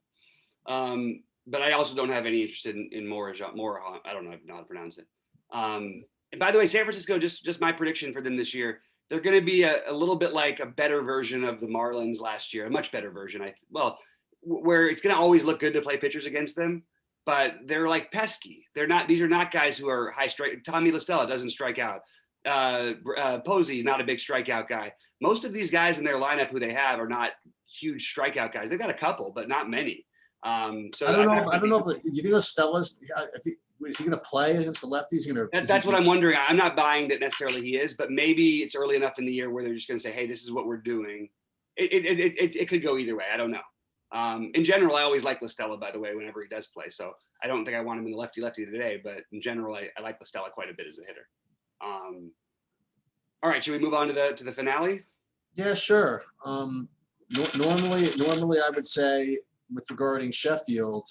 But I also don't have any interest in Morahan. I don't know how to pronounce it. And by the way, San Francisco, just my prediction for them this year, they're going to be a little bit like a better version of the Marlins last year, a much better version. Where it's going to always look good to play pitchers against them, but they're like pesky. These are not guys who are high strike. Tommy La Stella doesn't strike out. Posey, not a big strikeout guy. Most of these guys in their lineup who they have are not huge strikeout guys. They've got a couple, but not many. So I don't know if you think Stella's is he going to play against the lefties? That's what I'm wondering. I'm not buying that necessarily he is, but maybe it's early enough in the year where they're just going to say, "Hey, this is what we're doing." It could go either way. I don't know. In general, I always like LaStella, by the way, whenever he does play. So I don't think I want him in the lefty-lefty today, but in general, I like LaStella quite a bit as a hitter. All right, should we move on to the finale? Yeah, sure. Normally I would say with regarding Sheffield,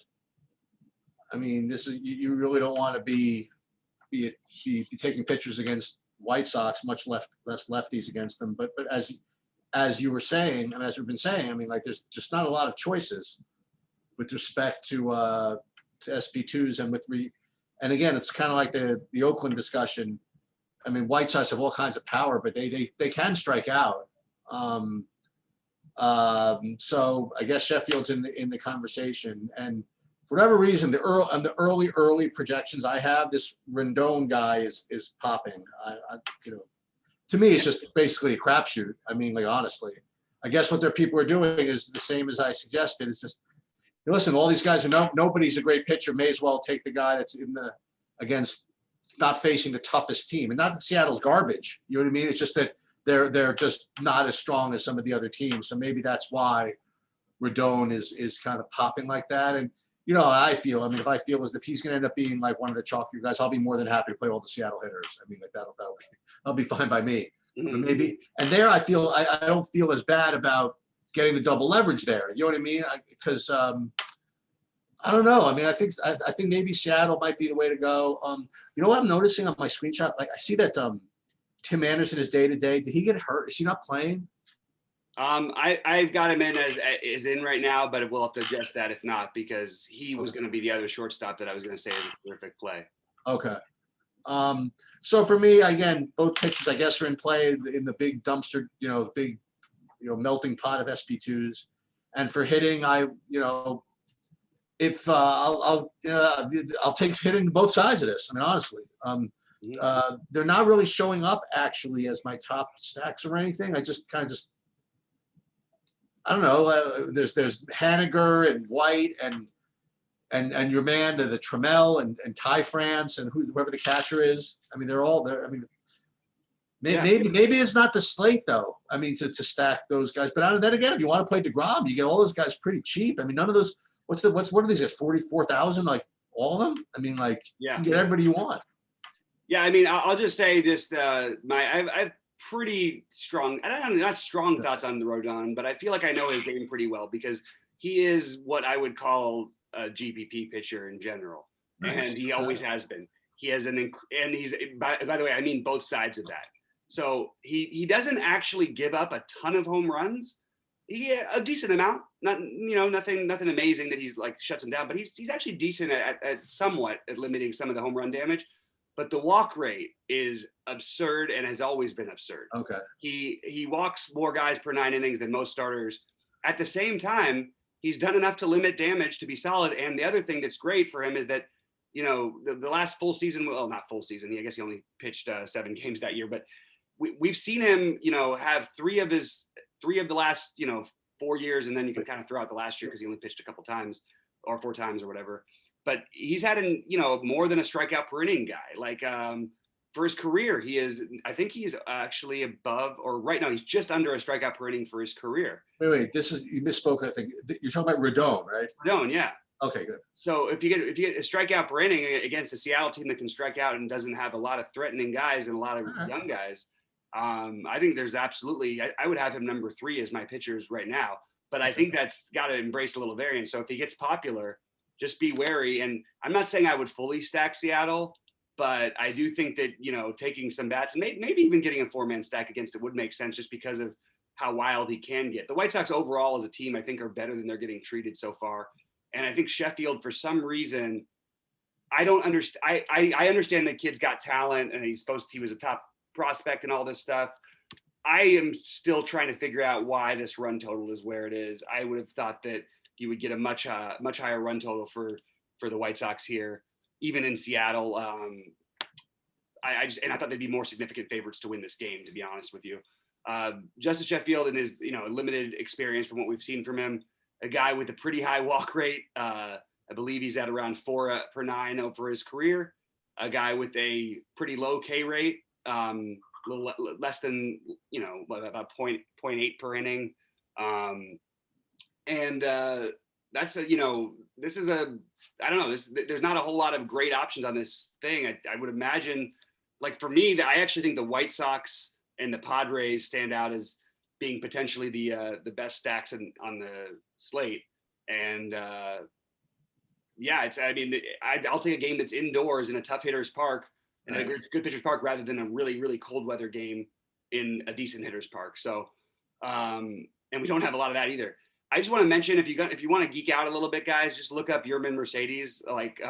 I mean, this is you really don't want to be taking pictures against White Sox, much less lefties against them. But as you were saying, and as we've been saying, I mean, like there's just not a lot of choices with respect to SP2s and again, it's kind of like the Oakland discussion. I mean, White Sox have all kinds of power, but they can strike out. So I guess Sheffield's in the conversation, and for whatever reason, the early projections I have, this Rendon guy is popping. To me, it's just basically a crapshoot. I mean, like honestly, I guess what their people are doing is the same as I suggested. It's just, listen, all these guys are nobody's a great pitcher. May as well take the guy that's against not facing the toughest team, and not that Seattle's garbage. You know what I mean? It's just that they're just not as strong as some of the other teams. So maybe that's why Rendon is kind of popping like that. And you know, I feel. I mean, if I feel as if he's going to end up being like one of the chalkier guys, I'll be more than happy to play all the Seattle hitters. I mean, like that'll be fine by me. Mm-hmm. But maybe, and there I feel I don't feel as bad about getting the double leverage there. You know what I mean? Because I don't know. I mean, I think maybe Seattle might be the way to go. You know what I'm noticing on my screenshot? Like I see that Tim Anderson is day-to-day. Did he get hurt? Is he not playing? I've got him in as in right now, but we'll have to adjust that if not, because he was going to be the other shortstop that I was going to say is a terrific play. Okay. So for me, again, both pitchers, I guess, are in play in the big dumpster, the big, melting pot of SP2s. And for hitting, if I'll take hitting both sides of this. I mean, honestly, they're not really showing up actually as my top stacks or anything. I just kind of I don't know. There's Haniger and White and your man, the Trammell and Ty France and whoever the catcher is. I mean, they're all there. I mean, maybe it's not the slate though. I mean, to stack those guys. But then again, if you want to play DeGrom, you get all those guys pretty cheap. I mean, none of those. What are these guys? 44,000, like all of them. I mean, like you can get everybody you want. Yeah, I mean, I'll just say I've pretty strong. I don't know, not strong thoughts on the Rodon, but I feel like I know his game pretty well because he is what I would call a GPP pitcher in general, and he always has been. He has and he's by the way, I mean both sides of that. So he doesn't actually give up a ton of home runs. A decent amount, nothing amazing that he's like shuts him down, but he's actually decent at somewhat at limiting some of the home run damage. But the walk rate is absurd and has always been absurd. Okay. He walks more guys per 9 innings than most starters. At the same time, he's done enough to limit damage to be solid. And the other thing that's great for him is that, the last full season, well, not full season. I guess he only pitched 7 games that year, but we've seen him, have three of the last, 4 years. And then you can kind of throw out the last year because he only pitched a couple times or 4 times or whatever. But he's had more than a strikeout per inning guy. Like for his career, I think he's actually above or right now he's just under a strikeout per inning for his career. Wait, you misspoke. I think you're talking about Rodon, right? Rodon, yeah. Okay, good. So if you get a strikeout per inning against a Seattle team that can strike out and doesn't have a lot of threatening guys and a lot of young guys, I think there's absolutely. I would have him number 3 as my pitchers right now. But I think that's got to embrace a little variance. So if he gets popular, just be wary. And I'm not saying I would fully stack Seattle, but I do think that, taking some bats and maybe even getting a 4-man stack against it would make sense just because of how wild he can get. The White Sox overall as a team, I think, are better than they're getting treated so far. And I think Sheffield, for some reason, I don't understand. I understand that kid's got talent and he was a top prospect and all this stuff. I am still trying to figure out why this run total is where it is. I would have thought that you would get a much higher run total for the White Sox here, even in Seattle. I thought they'd be more significant favorites to win this game, to be honest with you. Justin Sheffield and his limited experience from what we've seen from him, a guy with a pretty high walk rate. I believe he's at around 4 per 9 over his career. A guy with a pretty low K rate, a little less than about 0.8 per inning. And that's a, this is a, I don't know, there's not a whole lot of great options on this thing. I would imagine, like for me, I actually think the White Sox and the Padres stand out as being potentially the best stacks on the slate. And yeah, I mean, I'll take a game that's indoors in a tough hitters park and a good pitchers park rather than a really, really cold weather game in a decent hitters park. So, and we don't have a lot of that either. I just want to mention, if you want to geek out a little bit, guys, just look up Yerman Mercedes. Like,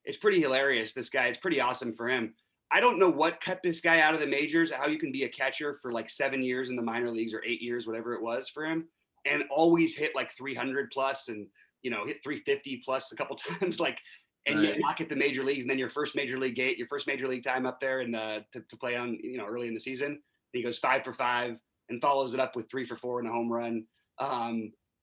it's pretty hilarious. This guy, it's pretty awesome for him. I don't know what cut this guy out of the majors, how you can be a catcher for like 7 years in the minor leagues or 8 years, whatever it was for him, and always hit like 300 plus and, hit 350 plus a couple times, like, and yet not get the major leagues. And then your first major league time up there and to play on, early in the season. And he goes 5 for 5 and follows it up with 3 for 4 and a home run.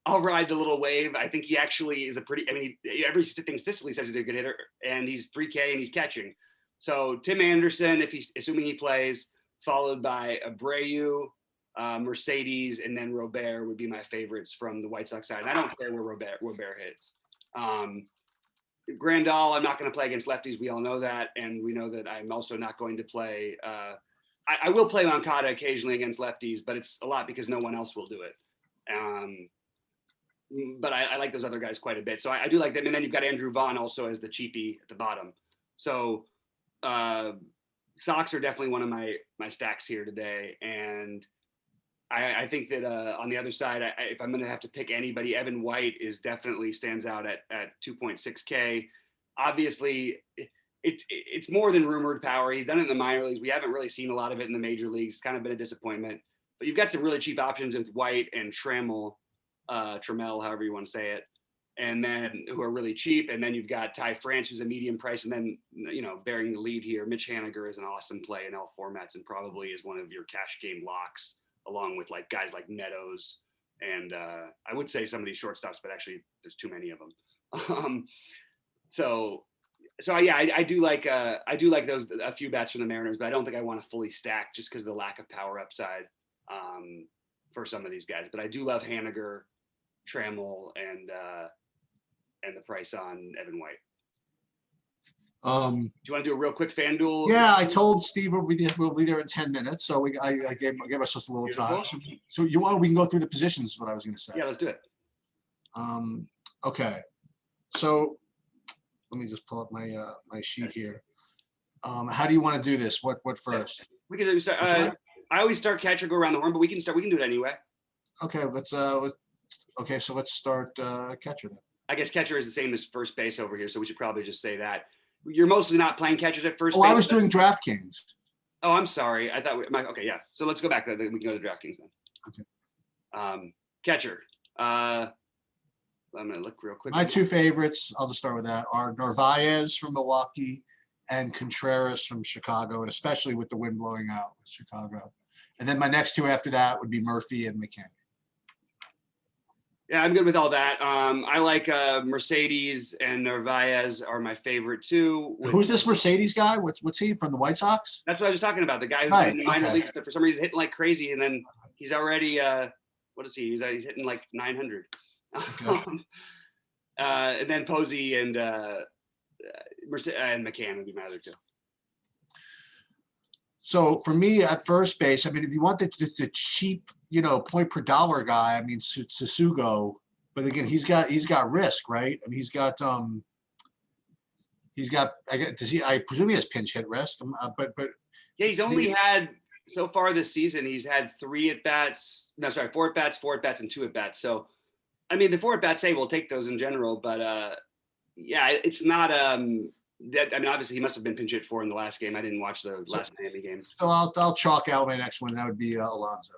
I'll ride the little wave. I think he actually is everything statistically says he's a good hitter, and he's 3K and he's catching. So Tim Anderson, assuming he plays, followed by Abreu, Mercedes, and then Robert would be my favorites from the White Sox side. And I don't care where Robert hits. Grandal, I'm not going to play against lefties. We all know that. And we know that I'm also not going to play. I will play Moncada occasionally against lefties, but it's a lot because no one else will do it. But I like those other guys quite a bit. So I do like them. And then you've got Andrew Vaughn also as the cheapie at the bottom. So Sox are definitely one of my stacks here today. And I think that on the other side, if I'm going to have to pick anybody, Evan White definitely stands out at 2.6K. Obviously, it's more than rumored power. He's done it in the minor leagues. We haven't really seen a lot of it in the major leagues. It's kind of been a disappointment. But you've got some really cheap options with White and Trammell, however you want to say it, and then who are really cheap. And then you've got Ty France, who's a medium price, and then bearing the lead here, Mitch Haniger is an awesome play in all formats and probably is one of your cash game locks, along with like guys like Meadows and I would say some of these shortstops, but actually there's too many of them. So yeah, I do like those a few bats from the Mariners, but I don't think I want to fully stack just because of the lack of power upside for some of these guys. But I do love Haniger, Trammell, and the price on Evan White. Do you want to do a real quick FanDuel? Yeah, I told Steve we'll be there in 10 minutes, so I gave us just a little Beautiful. time. So we can go through the positions. Is what I was going to say. Yeah, let's do it. Okay, so let me just pull up my my sheet here. How do you want to do this? What first? We can start. I always start catcher, go around the horn, but we can do it anyway. Okay, so let's start catcher then. I guess catcher is the same as first base over here, so we should probably just say that. You're mostly not playing catchers at first base. I was doing DraftKings. Oh, I'm sorry. I thought okay, yeah. So let's go back. We can go to DraftKings then. Okay. Catcher. I'm gonna look real quick. My two favorites, I'll just start with that, are Narvaez from Milwaukee and Contreras from Chicago, and especially with the wind blowing out with Chicago. And then my next two after that would be Murphy and McCann. Yeah, I'm good with all that. I like Mercedes and Narvaez are my favorite too. Who's this Mercedes guy? What's he from the White Sox? That's what I was just talking about. The guy who's in the minor leagues, but for some reason hitting like crazy, and then he's already what is he? He's hitting like 900. Okay. And then Posey and McCann would be my other two. So for me at first base, I mean, if you want the cheap, point per dollar guy, I mean, Susugo, but again, he's got risk, right? I mean, I presume he has pinch hit risk, but yeah, he's only had so far this season, he's had 4 at-bats, and 2 at-bats. So, I mean, the 4 at-bats, we'll take those in general, but yeah, it's not, obviously he must have been pinch hit for in the last game. I didn't watch the last Miami game. So I'll chalk out my next one. That would be Alonso.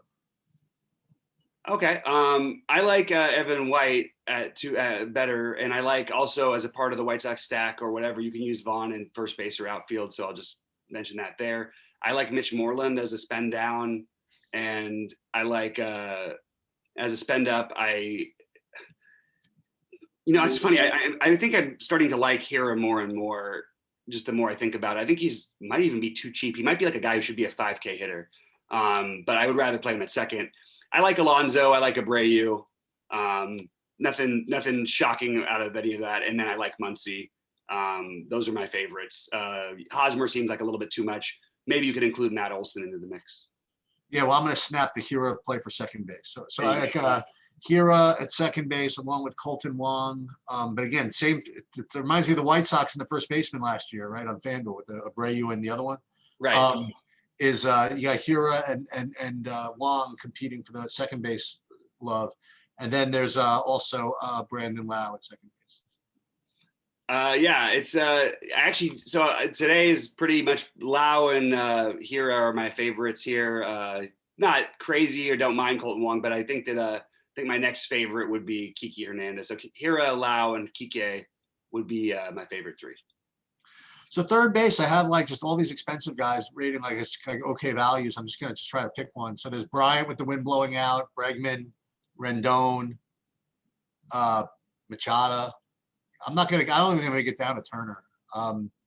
Okay. I like Evan White better, and I like also as a part of the White Sox stack or whatever, you can use Vaughn in first base or outfield. So I'll just mention that there. I like Mitch Moreland as a spend down, and I like as a spend up. It's funny. I think I'm starting to like Hira more and more. Just the more I think about it, I think might even be too cheap. He might be like a guy who should be a 5K hitter, but I would rather play him at second. I like Alonso. I like Abreu. nothing shocking out of any of that. And then I like Muncy. Those are my favorites. Hosmer seems like a little bit too much. Maybe you could include Matt Olson into the mix. Yeah, well, I'm going to snap the Hira play for second base. So I like Hira at second base along with Colton Wong. But again, it reminds me of the White Sox in the first baseman last year, right, on FanDuel with the Abreu and the other one. Right. You got Hira and Wong competing for the second base love. And then there's also Brandon Lau at second base. Yeah, it's actually, so today is pretty much Lau and Hira are my favorites here. Not crazy or don't mind Colton Wong, but I think my next favorite would be Kiki Hernandez. So Hira, Lau, and Kike would be my favorite three. So third base, I have like just all these expensive guys rating like it's like okay values. I'm just gonna try to pick one. So there's Bryant with the wind blowing out, Bregman, Rendon, Machado. I don't think I'm gonna get down to Turner.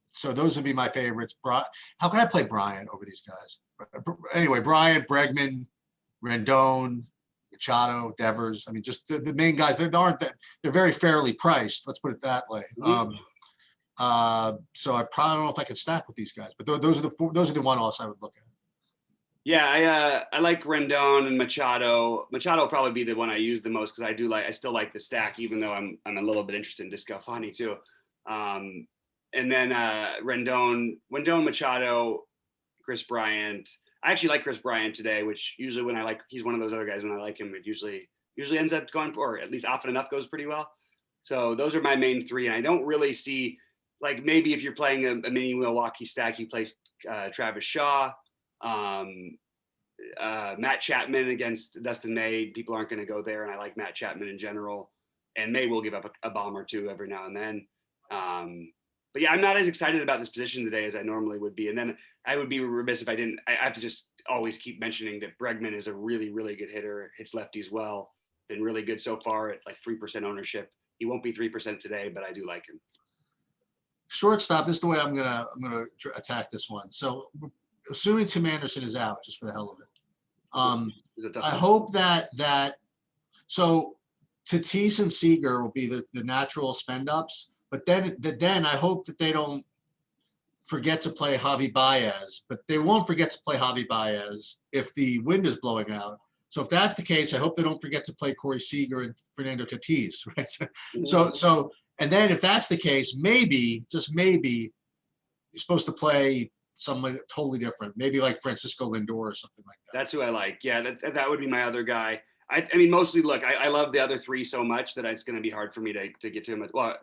So those would be my favorites. How can I play Bryant over these guys? Anyway, Bryant, Bregman, Rendon, Machado, Devers. I mean, just the main guys. They're very fairly priced. Let's put it that way. So I probably don't know if I could stack with these guys, but those are the one-offs I would look at. Yeah, I like Rendon and Machado. Machado will probably be the one I use the most because I still like the stack, even though I'm a little bit interested in Descalfani too. And then Rendon, Machado, Chris Bryant. I actually like Chris Bryant today, which usually he's one of those other guys when I like him, it usually ends up going, or at least often enough goes pretty well. So those are my main three, and I don't really see, like, maybe if you're playing a mini Milwaukee stack, you play Travis Shaw, Matt Chapman against Dustin May. People aren't going to go there, and I like Matt Chapman in general. And May will give up a bomb or two every now and then. But yeah, I'm not as excited about this position today as I normally would be. And then I would be remiss if I didn't. I have to just always keep mentioning that Bregman is a really, really good hitter, hits lefties well, been really good so far at like 3% ownership. He won't be 3% today, but I do like him. Shortstop, this is the way I'm gonna attack this one. So assuming Tim Anderson is out, just for the hell of it, I hope that so Tatis and Seager will be the natural spend ups, but then I hope that they don't forget to play Javi Baez, but they won't forget to play Javi Baez if the wind is blowing out. So if that's the case, I hope they don't forget to play Corey Seager and Fernando Tatis, right? So and then if that's the case, maybe, just maybe, you're supposed to play someone totally different, maybe like Francisco Lindor or something like that. That's who I like. Yeah, that would be my other guy. I mean, mostly, look, I love the other three so much that it's going to be hard for me to get to him. Well,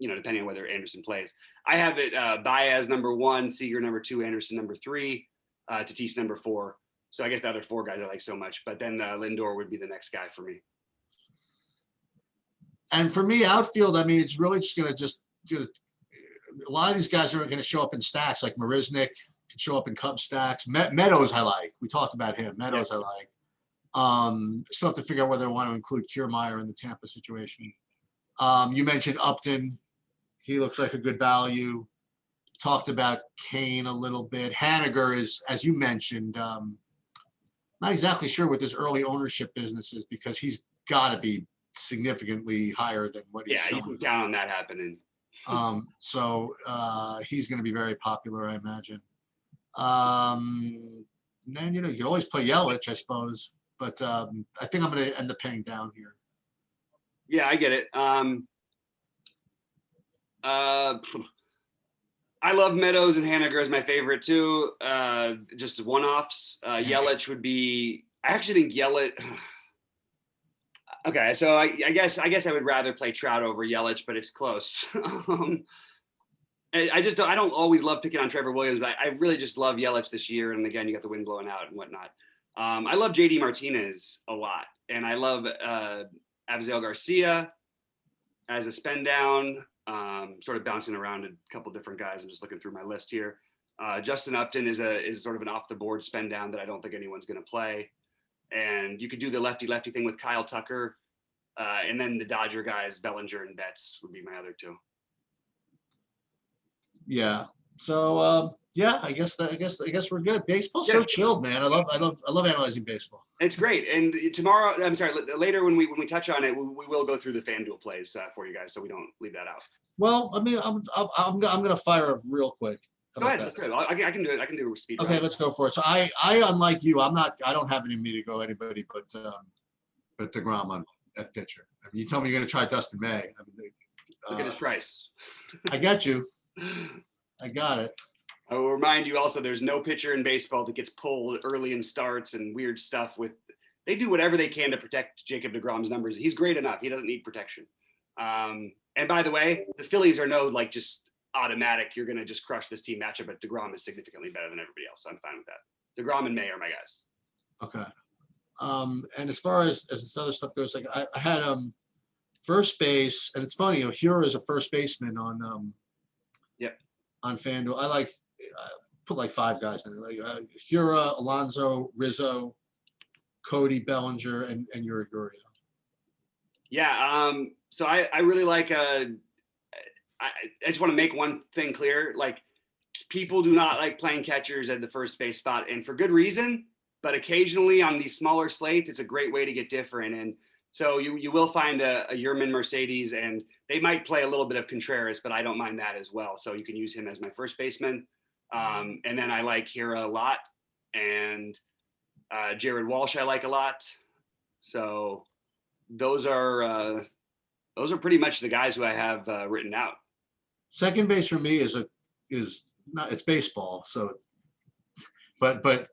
depending on whether Anderson plays. I have it Baez number 1, Seager number 2, Anderson number 3, Tatis number 4. So I guess the other 4 guys I like so much. But then Lindor would be the next guy for me. And for me, outfield, I mean, it's really just going to do a lot of these guys aren't going to show up in stacks, like Marisnik can show up in Cubs stacks. Meadows, I like. We talked about him. Meadows, yeah. I like. Still have to figure out whether I want to include Kiermaier in the Tampa situation. You mentioned Upton. He looks like a good value. Talked about Kane a little bit. Haniger is, as you mentioned, not exactly sure what this early ownership business is because he's got to be significantly higher than what he's showing. You can count on that happening. So he's going to be very popular, I imagine. And then, you can always play Yelich, I suppose, but I think I'm going to end up paying down here. Yeah, I get it. I love Meadows and Haniger as my favorite too. Just one-offs. Yelich would be. I actually think Yelich. Okay, so I guess I would rather play Trout over Yelich, but it's close. I don't always love picking on Trevor Williams, but I really just love Yelich this year. And again, you got the wind blowing out and whatnot. I love JD Martinez a lot, and I love Abizail Garcia as a spend down. Sort of bouncing around a couple different guys. I'm just looking through my list here. Justin Upton is sort of an off the board spend down that I don't think anyone's going to play. And you could do the lefty thing with Kyle Tucker, and then the Dodger guys, Bellinger and Betts would be my other 2. Yeah. So yeah, I guess we're good. Baseball's so Yeah. chilled, man. I love analyzing baseball. It's great. And tomorrow, I'm sorry, later when we touch on it, we will go through the FanDuel plays for you guys, so we don't leave that out. Well, I mean, I'm gonna fire up real quick. How Go about ahead. that? Let's do it. I can do it. I can do a speed Okay, round. let's go for it. So I unlike you, I don't have it in me to go anybody but DeGrom on at pitcher. I mean, you tell me you're gonna try Dustin May. I mean, Look at his price. I got you. I got it. I will remind you also, there's no pitcher in baseball that gets pulled early in starts and weird stuff with. They do whatever they can to protect Jacob deGrom's numbers. He's great enough. He doesn't need protection. And by the way, the Phillies are no like just automatic. You're going to just crush this team matchup, but deGrom is significantly better than everybody else. So I'm fine with that. deGrom and May are my guys. Okay. And as far as this other stuff goes, like I had first base, and it's funny, you know, Hero is a first baseman on Yep. on FanDuel. I put like 5 guys in there, like Hura, Alonso, Rizzo, Cody Bellinger, and Urigorio. Yeah. So I really like. I just want to make one thing clear. Like, people do not like playing catchers at the first base spot, and for good reason. But occasionally on these smaller slates, it's a great way to get different. And so you will find a Yerman Mercedes, and they might play a little bit of Contreras, but I don't mind that as well. So you can use him as my first baseman. And then I like Hira a lot, and Jared Walsh I like a lot. So those are pretty much the guys who I have written out. Second base for me is not, it's baseball. So, but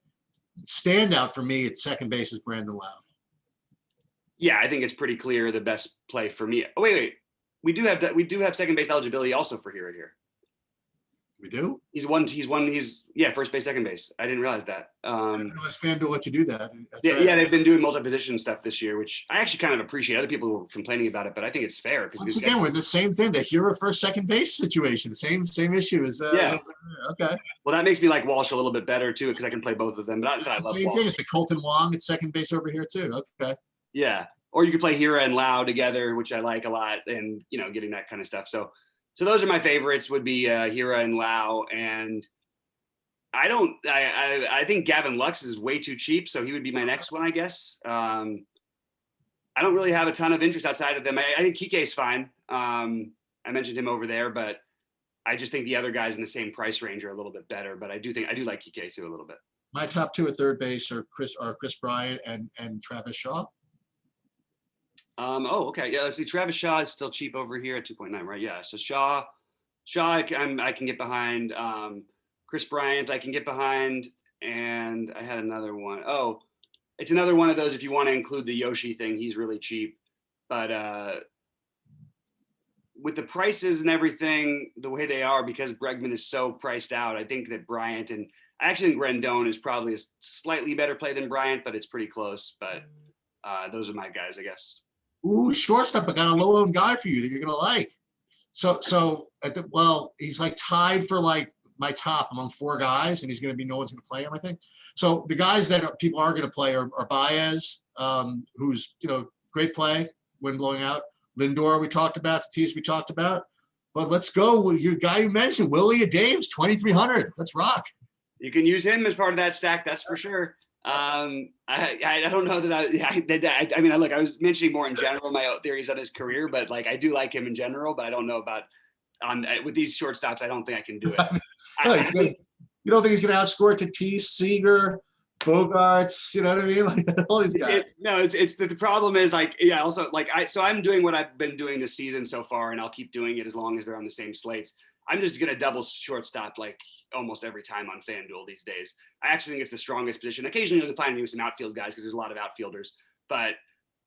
standout for me at second base is Brandon Lau. Yeah, I think it's pretty clear the best play for me. Oh, wait. We do have second base eligibility also for Hira here. We do? He's first base, second base. I didn't realize that. I didn't realize FanDuel let you do that. Yeah, right. Yeah, they've been doing multi-position stuff this year, which I actually kind of appreciate. Other people were complaining about it, but I think it's fair. Once again, we're the same thing, the Hira first, second base situation. The same issue as yeah. Okay. Well, that makes me like Walsh a little bit better too, because I can play both of them. But I love same Walsh. thing. It's the Colton Wong at second base over here too. Okay. Yeah. Or you could play Hira and Lau together, which I like a lot, and getting that kind of stuff. So those are my favorites. Would be Hira and Lau, and I think Gavin Lux is way too cheap, so he would be my next one, I guess. I don't really have a ton of interest outside of them. I think Kike's fine. I mentioned him over there, but I just think the other guys in the same price range are a little bit better. But I do like Kike too a little bit. My top 2 at third base are Chris Bryant and Travis Shaw. Okay. Yeah, let's see. Travis Shaw is still cheap over here at 2.9, right? Yeah. So Shaw, I can get behind. Chris Bryant, I can get behind. And I had another one. Oh, it's another one of those. If you want to include the Yoshi thing, he's really cheap. But with the prices and everything, the way they are, because Bregman is so priced out, I think that Bryant, and I actually think Rendon is probably a slightly better play than Bryant, but it's pretty close. But those are my guys, I guess. Ooh, shortstop! I got a low-owned guy for you that you're gonna like. So he's like tied for like my top among 4 guys, and he's gonna be no one's gonna play him, I think. So the guys that people are gonna play are Baez, who's great play when blowing out. Lindor we talked about, Tatis we talked about, but let's go with your guy you mentioned, Willie Adames, 2,300. Let's rock. You can use him as part of that stack, that's for sure. I don't know that I mean, look, I was mentioning more in general my theories on his career, but like I do like him in general, but I don't know about with these shortstops. I don't think I can do it. You don't think he's going to outscore Tatis, Seager, Bogarts? You know what I mean? Like all these guys. It's the problem is like, yeah. Also, like I'm doing what I've been doing this season so far, and I'll keep doing it as long as they're on the same slates. I'm just going to double shortstop like almost every time on FanDuel these days. I actually think it's the strongest position. Occasionally you'll find some outfield guys because there's a lot of outfielders, but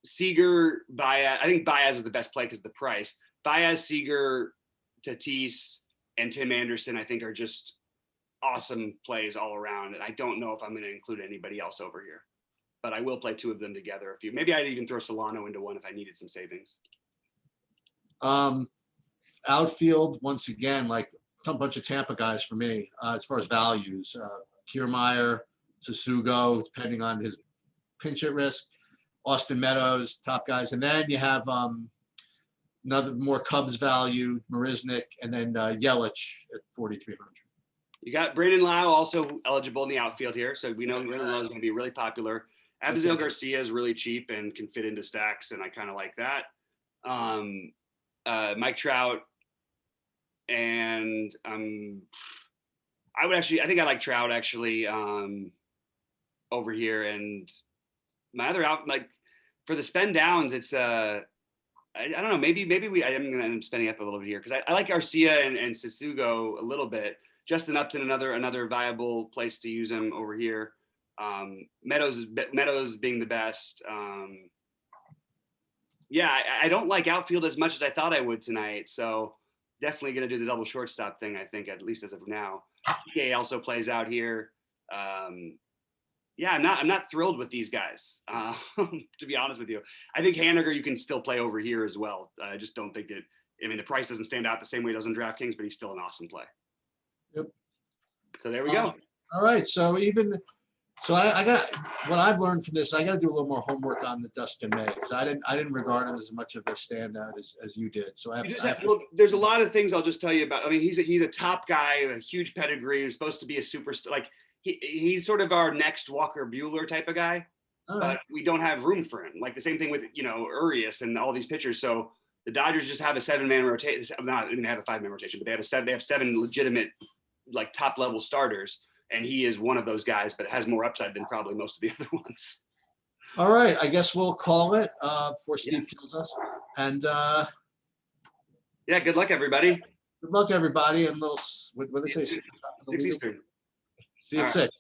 Seager, Baez, I think Baez is the best play because of the price. Baez, Seager, Tatis, and Tim Anderson, I think are just awesome plays all around. And I don't know if I'm going to include anybody else over here, but I will play 2 of them together. Maybe I'd even throw Solano into one if I needed some savings. Outfield, once again, like a bunch of Tampa guys for me as far as values. Kiermaier, Sasugo, depending on his pinch hit risk. Austin Meadows, top guys. And then you have another more Cubs value, Marisnik, and then Yelich at 4,300. You got Brandon Lau also eligible in the outfield here, so we know Brandon Lau is going to be really popular. Abigail Garcia is really cheap and can fit into stacks, and I kind of like that. Mike Trout, and I think I like Trout actually over here. And my other out, like for the spend downs, it's I don't know, maybe I'm gonna end up spending up a little bit here because I like Garcia and Sisugo a little bit. Justin Upton, another viable place to use him over here. Meadows being the best. Yeah, I don't like outfield as much as I thought I would tonight. So definitely going to do the double shortstop thing, I think, at least as of now. PK also plays out here. Yeah, I'm not thrilled with these guys, to be honest with you. I think Haniger you can still play over here as well. I just don't think it. I mean, the price doesn't stand out the same way it does in DraftKings, but he's still an awesome play. Yep. So there we go. All right. So I got what I've learned from this. I got to do a little more homework on the Dustin May because I didn't regard him as much of a standout as you did. So well, there's a lot of things I'll just tell you about. I mean, he's a top guy, a huge pedigree. He's supposed to be a superstar. Like he's sort of our next Walker Buehler type of guy, but we don't have room for him. Like the same thing with Urias and all these pitchers. So the Dodgers just have a 7-man rotation. Not they have a 5-man rotation, but they have seven legitimate like top level starters. And he is one of those guys, but has more upside than probably most of the other ones. All right, I guess we'll call it before Steve kills us. And yeah, good luck, everybody. Good luck, everybody. And what do they say? 6 Eastern. See you at 6.